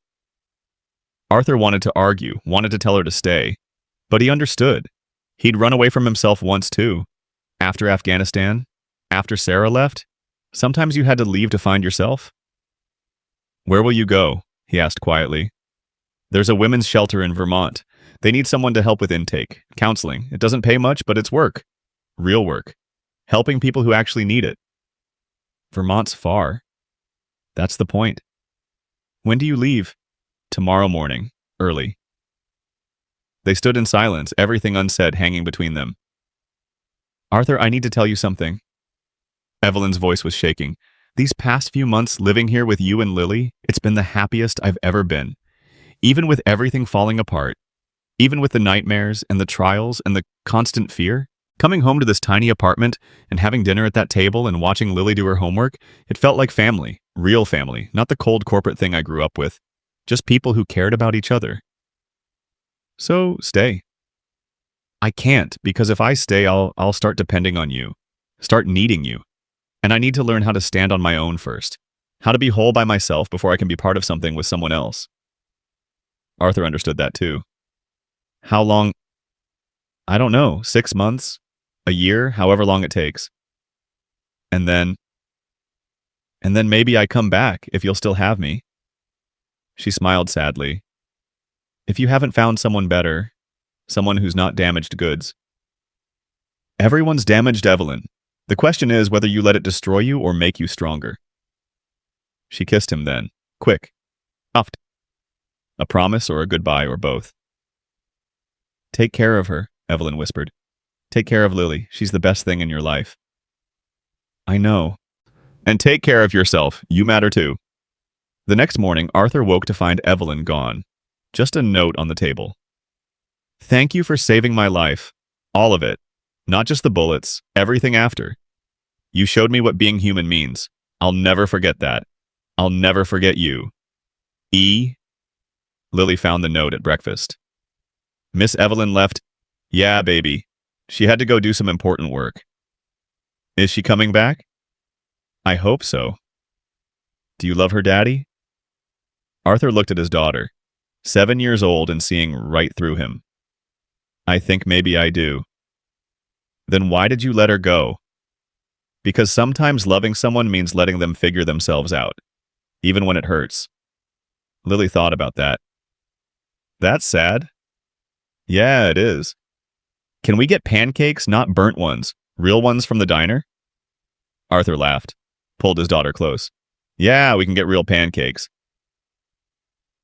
Arthur wanted to argue, wanted to tell her to stay. But he understood. He'd run away from himself once too. After Afghanistan, after Sarah left, sometimes you had to leave to find yourself. "Where will you go?" he asked quietly. "There's a women's shelter in Vermont. They need someone to help with intake, counseling. It doesn't pay much, but it's work. Real work. Helping people who actually need it. Vermont's far. That's the point. When do you leave? Tomorrow morning, early. They stood in silence, everything unsaid hanging between them. Arthur, I need to tell you something. Evelyn's voice was shaking. These past few months living here with you and Lily, it's been the happiest I've ever been. Even with everything falling apart, even with the nightmares and the trials and the constant fear, coming home to this tiny apartment and having dinner at that table and watching Lily do her homework, it felt like family, real family, not the cold corporate thing I grew up with, just people who cared about each other. So, stay. I can't, because if I stay, I'll start depending on you, start needing you. And I need to learn how to stand on my own first, how to be whole by myself before I can be part of something with someone else. Arthur understood that too. How long? I don't know, 6 months, a year, however long it takes. And then maybe I come back if you'll still have me. She smiled sadly. If you haven't found someone better, someone who's not damaged goods. Everyone's damaged, Evelyn. The question is whether you let it destroy you or make you stronger. She kissed him then, quick, soft. A promise or a goodbye or both. Take care of her, Evelyn whispered. Take care of Lily. She's the best thing in your life. I know. And take care of yourself. You matter too. The next morning, Arthur woke to find Evelyn gone. Just a note on the table. Thank you for saving my life. All of it. Not just the bullets, everything after. You showed me what being human means. I'll never forget that. I'll never forget you. E. Lily found the note at breakfast. Miss Evelyn left. Yeah, baby. She had to go do some important work. Is she coming back? I hope so. Do you love her, Daddy? Arthur looked at his daughter, 7 years old and seeing right through him. I think maybe I do. Then why did you let her go? Because sometimes loving someone means letting them figure themselves out, even when it hurts. Lily thought about that. That's sad. Yeah, it is. Can we get pancakes, not burnt ones, real ones from the diner? Arthur laughed, pulled his daughter close. Yeah, we can get real pancakes.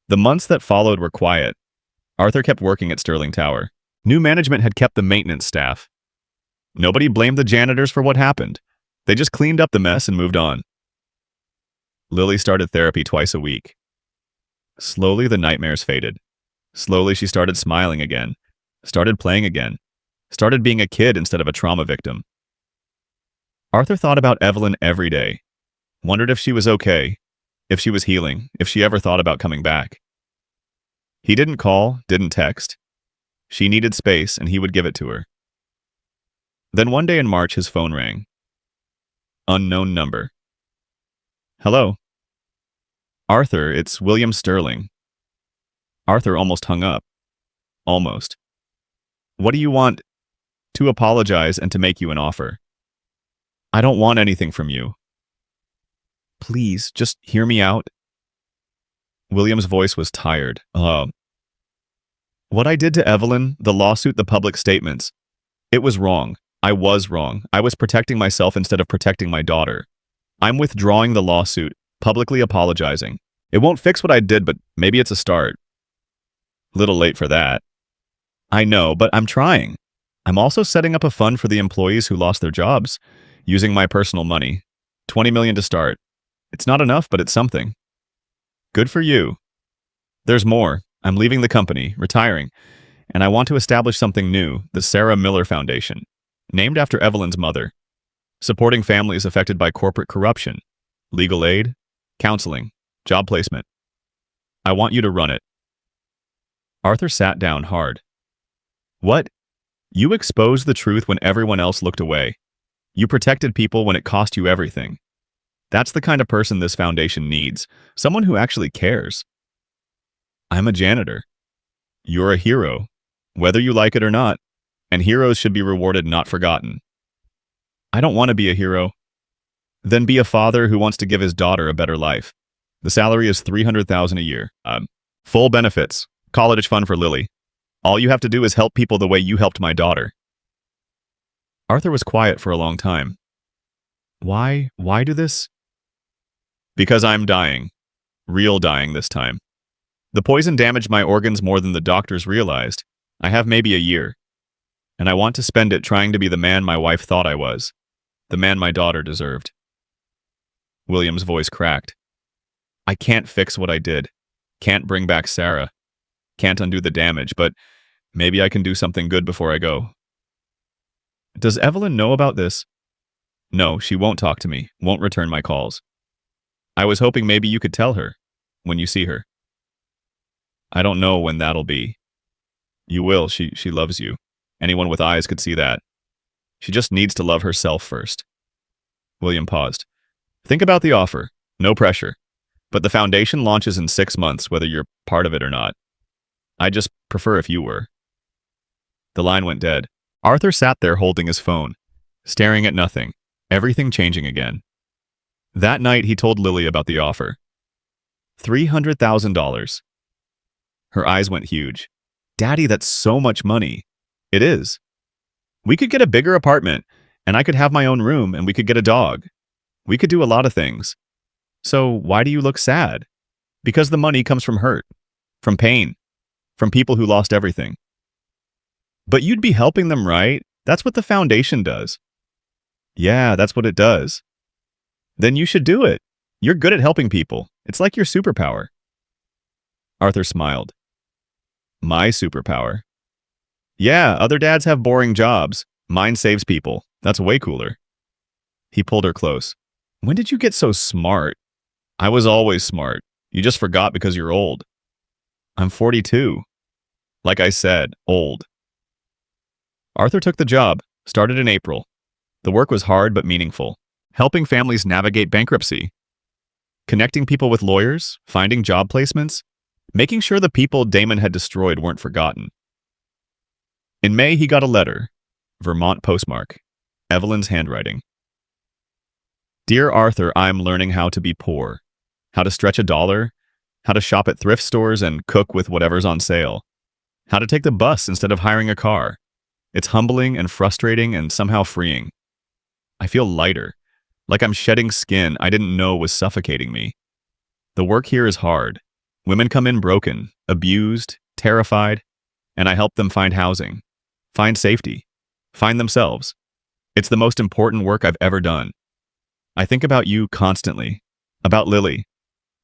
The months that followed were quiet. Arthur kept working at Sterling Tower. New management had kept the maintenance staff. Nobody blamed the janitors for what happened. They just cleaned up the mess and moved on. Lily started therapy twice a week. Slowly, the nightmares faded. Slowly, she started smiling again, started playing again, started being a kid instead of a trauma victim. Arthur thought about Evelyn every day, wondered if she was okay, if she was healing, if she ever thought about coming back. He didn't call, didn't text. She needed space, and he would give it to her. Then one day in March, his phone rang. Unknown number. Hello. Arthur, it's William Sterling. Arthur almost hung up. Almost. What do you want? To apologize and to make you an offer. I don't want anything from you. Please, just hear me out. William's voice was tired. What I did to Evelyn, the lawsuit, the public statements, it was wrong. I was wrong. I was protecting myself instead of protecting my daughter. I'm withdrawing the lawsuit, publicly apologizing. It won't fix what I did, but maybe it's a start. Little late for that. I know, but I'm trying. I'm also setting up a fund for the employees who lost their jobs, using my personal money. $20 million to start. It's not enough, but it's something. Good for you. There's more. I'm leaving the company, retiring, and I want to establish something new, the Sarah Miller Foundation, named after Evelyn's mother, supporting families affected by corporate corruption, legal aid, counseling, job placement. I want you to run it. Arthur sat down hard. What? You exposed the truth when everyone else looked away. You protected people when it cost you everything. That's the kind of person this foundation needs, someone who actually cares. I'm a janitor. You're a hero, whether you like it or not, and heroes should be rewarded, not forgotten. I don't want to be a hero. Then be a father who wants to give his daughter a better life. The salary is $300,000 a year. Full benefits, college fund for Lily. All you have to do is help people the way you helped my daughter." Arthur was quiet for a long time. Why do this? Because I'm dying. Real dying this time. The poison damaged my organs more than the doctors realized. I have maybe a year. And I want to spend it trying to be the man my wife thought I was. The man my daughter deserved. William's voice cracked. I can't fix what I did. Can't bring back Sarah. Can't undo the damage, but maybe I can do something good before I go. Does Evelyn know about this? No, she won't talk to me, won't return my calls. I was hoping maybe you could tell her, when you see her. I don't know when that'll be. You will, she loves you. Anyone with eyes could see that. She just needs to love herself first. William paused. Think about the offer. No pressure. But the foundation launches in 6 months, whether you're part of it or not. I'd just prefer if you were. The line went dead. Arthur sat there holding his phone, staring at nothing, everything changing again. That night, he told Lily about the offer. $300,000. Her eyes went huge. Daddy, that's so much money. It is. We could get a bigger apartment, and I could have my own room, and we could get a dog. We could do a lot of things. So why do you look sad? Because the money comes from hurt, from pain, from people who lost everything. But you'd be helping them, right? That's what the foundation does. Yeah, that's what it does. Then you should do it. You're good at helping people. It's like your superpower. Arthur smiled. My superpower? Yeah, other dads have boring jobs. Mine saves people. That's way cooler. He pulled her close. When did you get so smart? I was always smart. You just forgot because you're old. I'm 42. Like I said, old. Arthur took the job, started in April. The work was hard but meaningful, helping families navigate bankruptcy, connecting people with lawyers, finding job placements, making sure the people Damon had destroyed weren't forgotten. In May, he got a letter, Vermont postmark, Evelyn's handwriting. Dear Arthur, I'm learning how to be poor, how to stretch a dollar, how to shop at thrift stores and cook with whatever's on sale, how to take the bus instead of hiring a car. It's humbling and frustrating and somehow freeing. I feel lighter, like I'm shedding skin I didn't know was suffocating me. The work here is hard. Women come in broken, abused, terrified, and I help them find housing, find safety, find themselves. It's the most important work I've ever done. I think about you constantly, about Lily,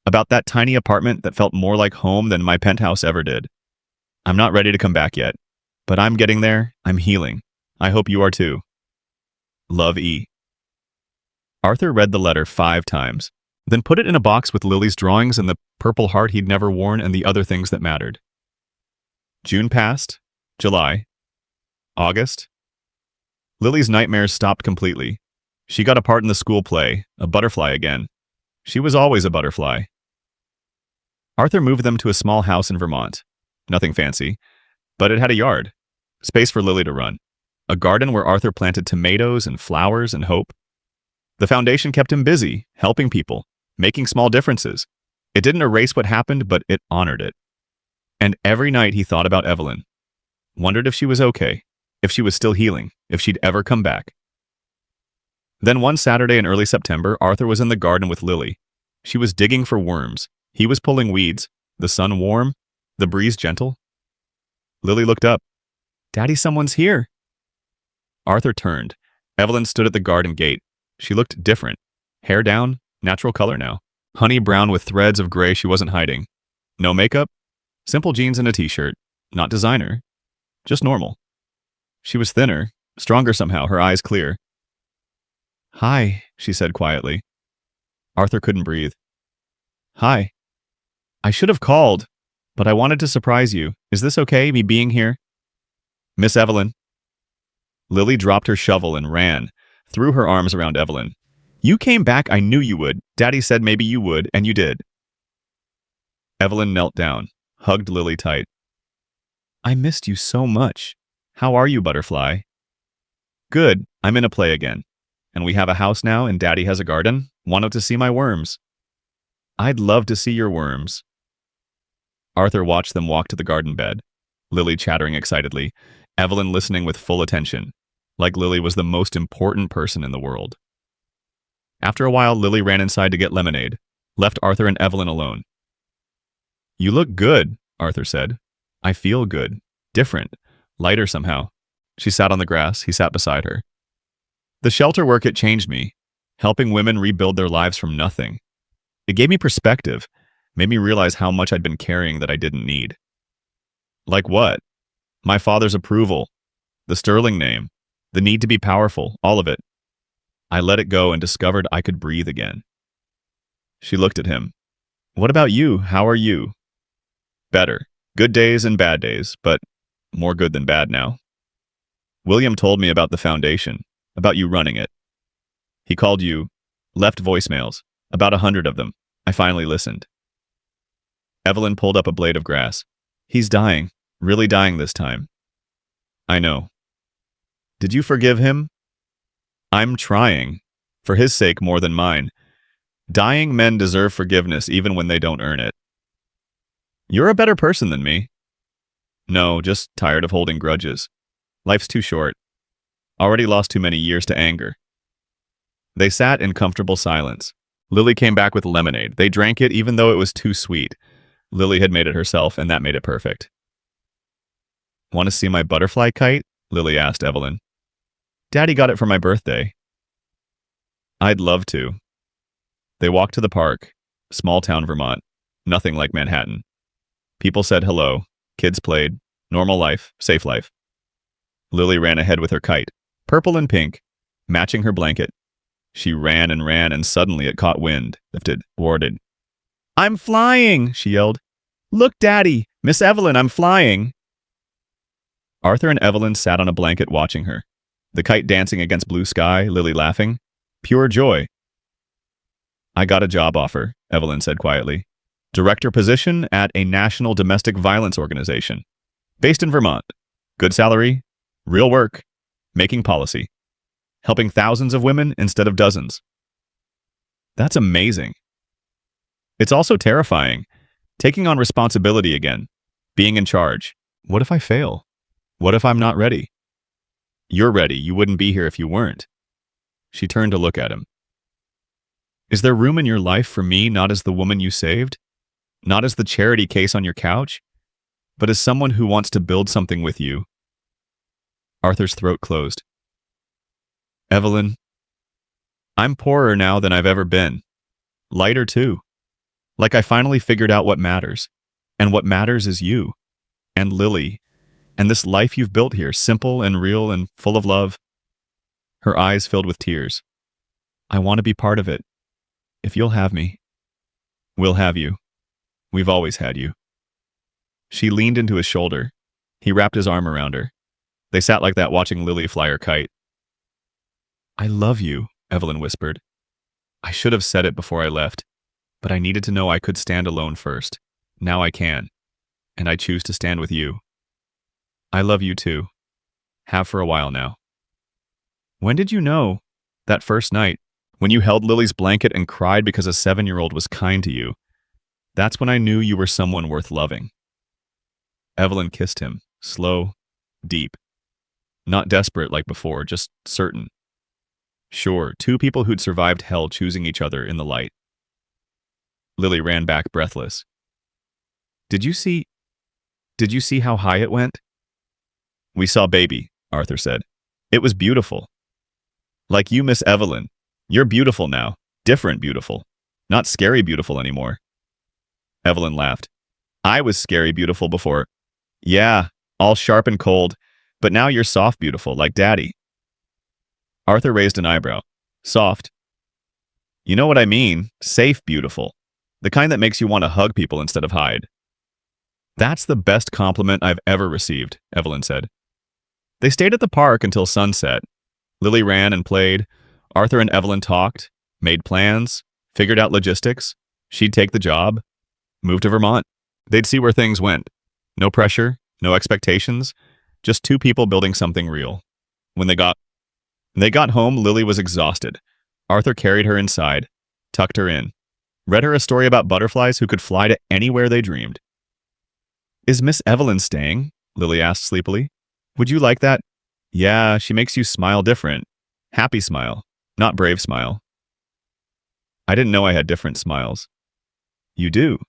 about that tiny apartment that felt more like home than my penthouse ever did. I'm not ready to come back yet, but I'm getting there. I'm healing. I hope you are too. Love, E. Arthur read the letter 5 times, then put it in a box with Lily's drawings and the purple heart he'd never worn and the other things that mattered. June passed, July, August. Lily's nightmares stopped completely. She got a part in the school play, a butterfly again. She was always a butterfly. Arthur moved them to a small house in Vermont. Nothing fancy, but it had a yard, space for Lily to run, a garden where Arthur planted tomatoes and flowers and hope. The foundation kept him busy, helping people, making small differences. It didn't erase what happened, but it honored it. And every night he thought about Evelyn, wondered if she was okay, if she was still healing, if she'd ever come back. Then one Saturday in early September, Arthur was in the garden with Lily. She was digging for worms. He was pulling weeds, the sun warm, the breeze gentle. Lily looked up. Daddy, someone's here. Arthur turned. Evelyn stood at the garden gate. She looked different. Hair down, natural color now. Honey brown with threads of gray she wasn't hiding. No makeup, simple jeans and a t-shirt. Not designer, just normal. She was thinner, stronger somehow, her eyes clear. Hi, she said quietly. Arthur couldn't breathe. Hi. I should have called, but I wanted to surprise you. Is this okay, me being here? Miss Evelyn. Lily dropped her shovel and ran, threw her arms around Evelyn. You came back, I knew you would. Daddy said maybe you would, and you did. Evelyn knelt down, hugged Lily tight. I missed you so much. How are you, Butterfly? Good, I'm in a play again. And we have a house now, and Daddy has a garden. Wanted to see my worms. I'd love to see your worms. Arthur watched them walk to the garden bed. Lily chattering excitedly, Evelyn listening with full attention, like Lily was the most important person in the world. After a while, Lily ran inside to get lemonade, left Arthur and Evelyn alone. "You look good," Arthur said. "I feel good. Different. Lighter somehow." She sat on the grass. He sat beside her. "The shelter work, it changed me, helping women rebuild their lives from nothing. It gave me perspective, made me realize how much I'd been carrying that I didn't need." "Like what?" "My father's approval, the Sterling name, the need to be powerful, all of it. I let it go and discovered I could breathe again." She looked at him. "What about you? How are you?" "Better. Good days and bad days, but more good than bad now. William told me about the foundation, about you running it. He called you, left voicemails, about 100 of them. I finally listened." Evelyn pulled up a blade of grass. "He's dying, really dying this time." "I know." "Did you forgive him?" "I'm trying, for his sake more than mine. Dying men deserve forgiveness even when they don't earn it." "You're a better person than me." "No, just tired of holding grudges. Life's too short. Already lost too many years to anger." They sat in comfortable silence. Lily came back with lemonade. They drank it even though it was too sweet. Lily had made it herself, and that made it perfect. "Want to see my butterfly kite?" Lily asked Evelyn. "Daddy got it for my birthday." "I'd love to." They walked to the park, small town Vermont, nothing like Manhattan. People said hello, kids played, normal life, safe life. Lily ran ahead with her kite, purple and pink, matching her blanket. She ran, and suddenly it caught wind, lifted, boarded. "I'm flying!" she yelled. "Look, Daddy! Miss Evelyn, I'm flying!" Arthur and Evelyn sat on a blanket watching her, the kite dancing against blue sky, Lily laughing. Pure joy. "I got a job offer," Evelyn said quietly. "Director position at a national domestic violence organization. Based in Vermont. Good salary, real work, making policy. Helping thousands of women instead of dozens." "That's amazing." "It's also terrifying. Taking on responsibility again. Being in charge. What if I fail? What if I'm not ready?" "You're ready. You wouldn't be here if you weren't." She turned to look at him. "Is there room in your life for me not as the woman you saved? Not as the charity case on your couch? But as someone who wants to build something with you?" Arthur's throat closed. "Evelyn, I'm poorer now than I've ever been. Lighter too. Like I finally figured out what matters. And what matters is you. And Lily. And this life you've built here, simple and real and full of love." Her eyes filled with tears. "I want to be part of it. If you'll have me." "We'll have you. We've always had you." She leaned into his shoulder. He wrapped his arm around her. They sat like that watching Lily fly her kite. "I love you," Evelyn whispered. "I should have said it before I left, but I needed to know I could stand alone first. Now I can, and I choose to stand with you. I love you too. Have for a while now." "When did you know?" "That first night, when you held Lily's blanket and cried because a 7-year-old was kind to you. That's when I knew you were someone worth loving." Evelyn kissed him, slow, deep. Not desperate like before, just certain. Sure, two people who'd survived hell choosing each other in the light. Lily ran back breathless. Did you see how high it went?" "We saw baby," Arthur said. "It was beautiful. Like you, Miss Evelyn. You're beautiful now. Different beautiful. Not scary beautiful anymore." Evelyn laughed. "I was scary beautiful before. Yeah, all sharp and cold. But now you're soft beautiful, like Daddy." Arthur raised an eyebrow. "Soft? You know what I mean. Safe beautiful. The kind that makes you want to hug people instead of hide." "That's the best compliment I've ever received," Evelyn said. They stayed at the park until sunset. Lily ran and played. Arthur and Evelyn talked, made plans, figured out logistics. She'd take the job, move to Vermont. They'd see where things went. No pressure, no expectations, just two people building something real. When they got home, Lily was exhausted. Arthur carried her inside, tucked her in, read her a story about butterflies who could fly to anywhere they dreamed. "Is Miss Evelyn staying?" Lily asked sleepily. Would you like that? Yeah, she makes you smile different. Happy smile, not brave smile. I didn't know I had different smiles. You do.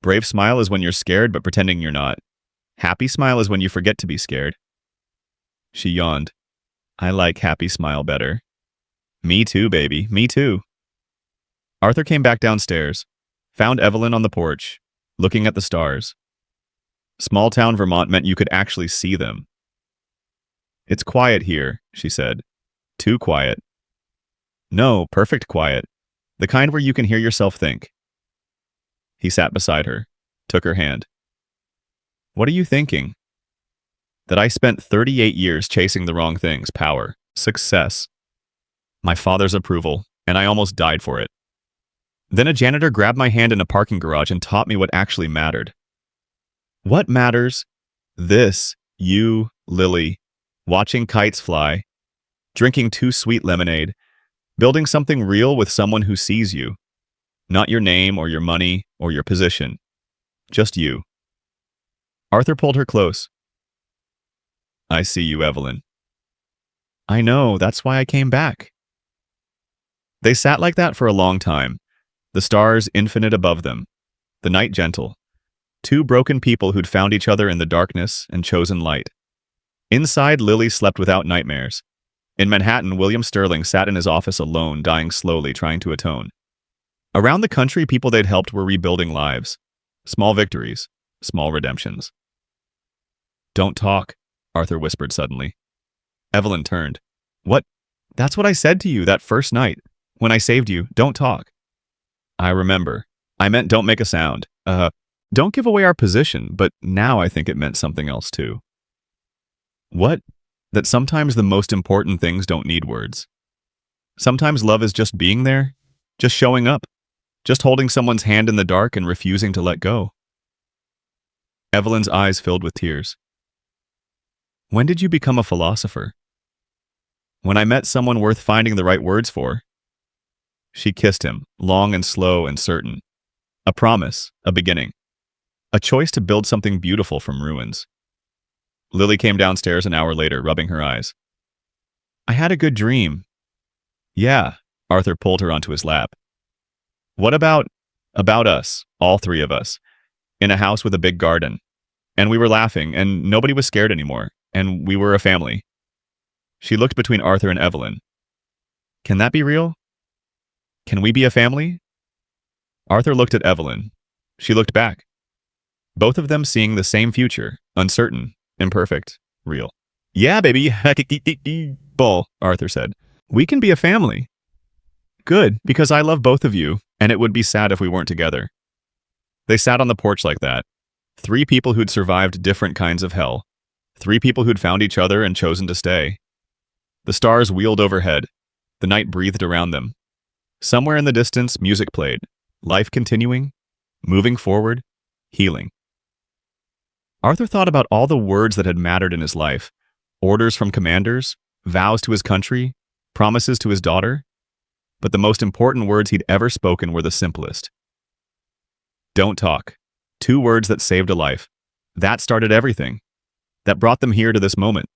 Brave smile is when you're scared but pretending you're not. Happy smile is when you forget to be scared. She yawned. I like happy smile better. Me too, baby. Me too. Arthur came back downstairs, found Evelyn on the porch, looking at the stars. Small town Vermont meant you could actually see them. It's quiet here, she said. Too quiet. No, perfect quiet. The kind where you can hear yourself think. He sat beside her, took her hand. What are you thinking? That I spent 38 years chasing the wrong things, power, success, my father's approval, and I almost died for it. Then a janitor grabbed my hand in a parking garage and taught me what actually mattered. What matters? This, you, Lily, watching kites fly, drinking too sweet lemonade, building something real with someone who sees you. Not your name or your money or your position. Just you. Arthur pulled her close. I see you, Evelyn. I know, that's why I came back. They sat like that for a long time, the stars infinite above them, the night gentle. Two broken people who'd found each other in the darkness and chosen light. Inside, Lily slept without nightmares. In Manhattan, William Sterling sat in his office alone, dying slowly, trying to atone. Around the country, people they'd helped were rebuilding lives. Small victories, small redemptions. Don't talk, Arthur whispered suddenly. Evelyn turned. What? That's what I said to you that first night. When I saved you, don't talk. I remember. I meant don't make a sound. Don't give away our position, but now I think it meant something else too. What? That sometimes the most important things don't need words. Sometimes love is just being there, just showing up, just holding someone's hand in the dark and refusing to let go. Evelyn's eyes filled with tears. When did you become a philosopher? When I met someone worth finding the right words for. She kissed him, long and slow and certain. A promise, a beginning. A choice to build something beautiful from ruins. Lily came downstairs an hour later, rubbing her eyes. I had a good dream. Yeah, Arthur pulled her onto his lap. What about us, all three of us, in a house with a big garden. And we were laughing, and nobody was scared anymore, and we were a family. She looked between Arthur and Evelyn. Can that be real? Can we be a family? Arthur looked at Evelyn. She looked back. Both of them seeing the same future, uncertain, imperfect, real. Yeah, baby, bull, Arthur said. We can be a family. Good, because I love both of you, and it would be sad if we weren't together. They sat on the porch like that. Three people who'd survived different kinds of hell. Three people who'd found each other and chosen to stay. The stars wheeled overhead. The night breathed around them. Somewhere in the distance, music played. Life continuing, moving forward, healing. Arthur thought about all the words that had mattered in his life. Orders from commanders, vows to his country, promises to his daughter. But the most important words he'd ever spoken were the simplest. Don't talk. 2 words that saved a life. That started everything. That brought them here to this moment.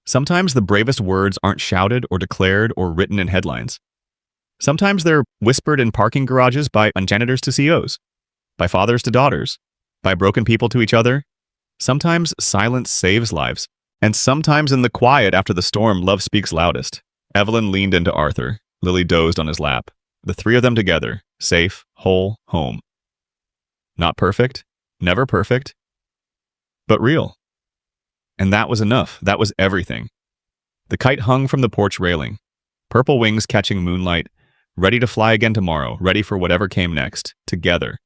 Sometimes the bravest words aren't shouted or declared or written in headlines. Sometimes they're whispered in parking garages by janitors to CEOs, by fathers to daughters, by broken people to each other. Sometimes silence saves lives. And sometimes in the quiet after the storm, love speaks loudest. Evelyn leaned into Arthur. Lily dozed on his lap. The three of them together, safe, whole, home. Not perfect, never perfect, but real. And that was enough. That was everything. The kite hung from the porch railing, purple wings catching moonlight, ready to fly again tomorrow, ready for whatever came next, together.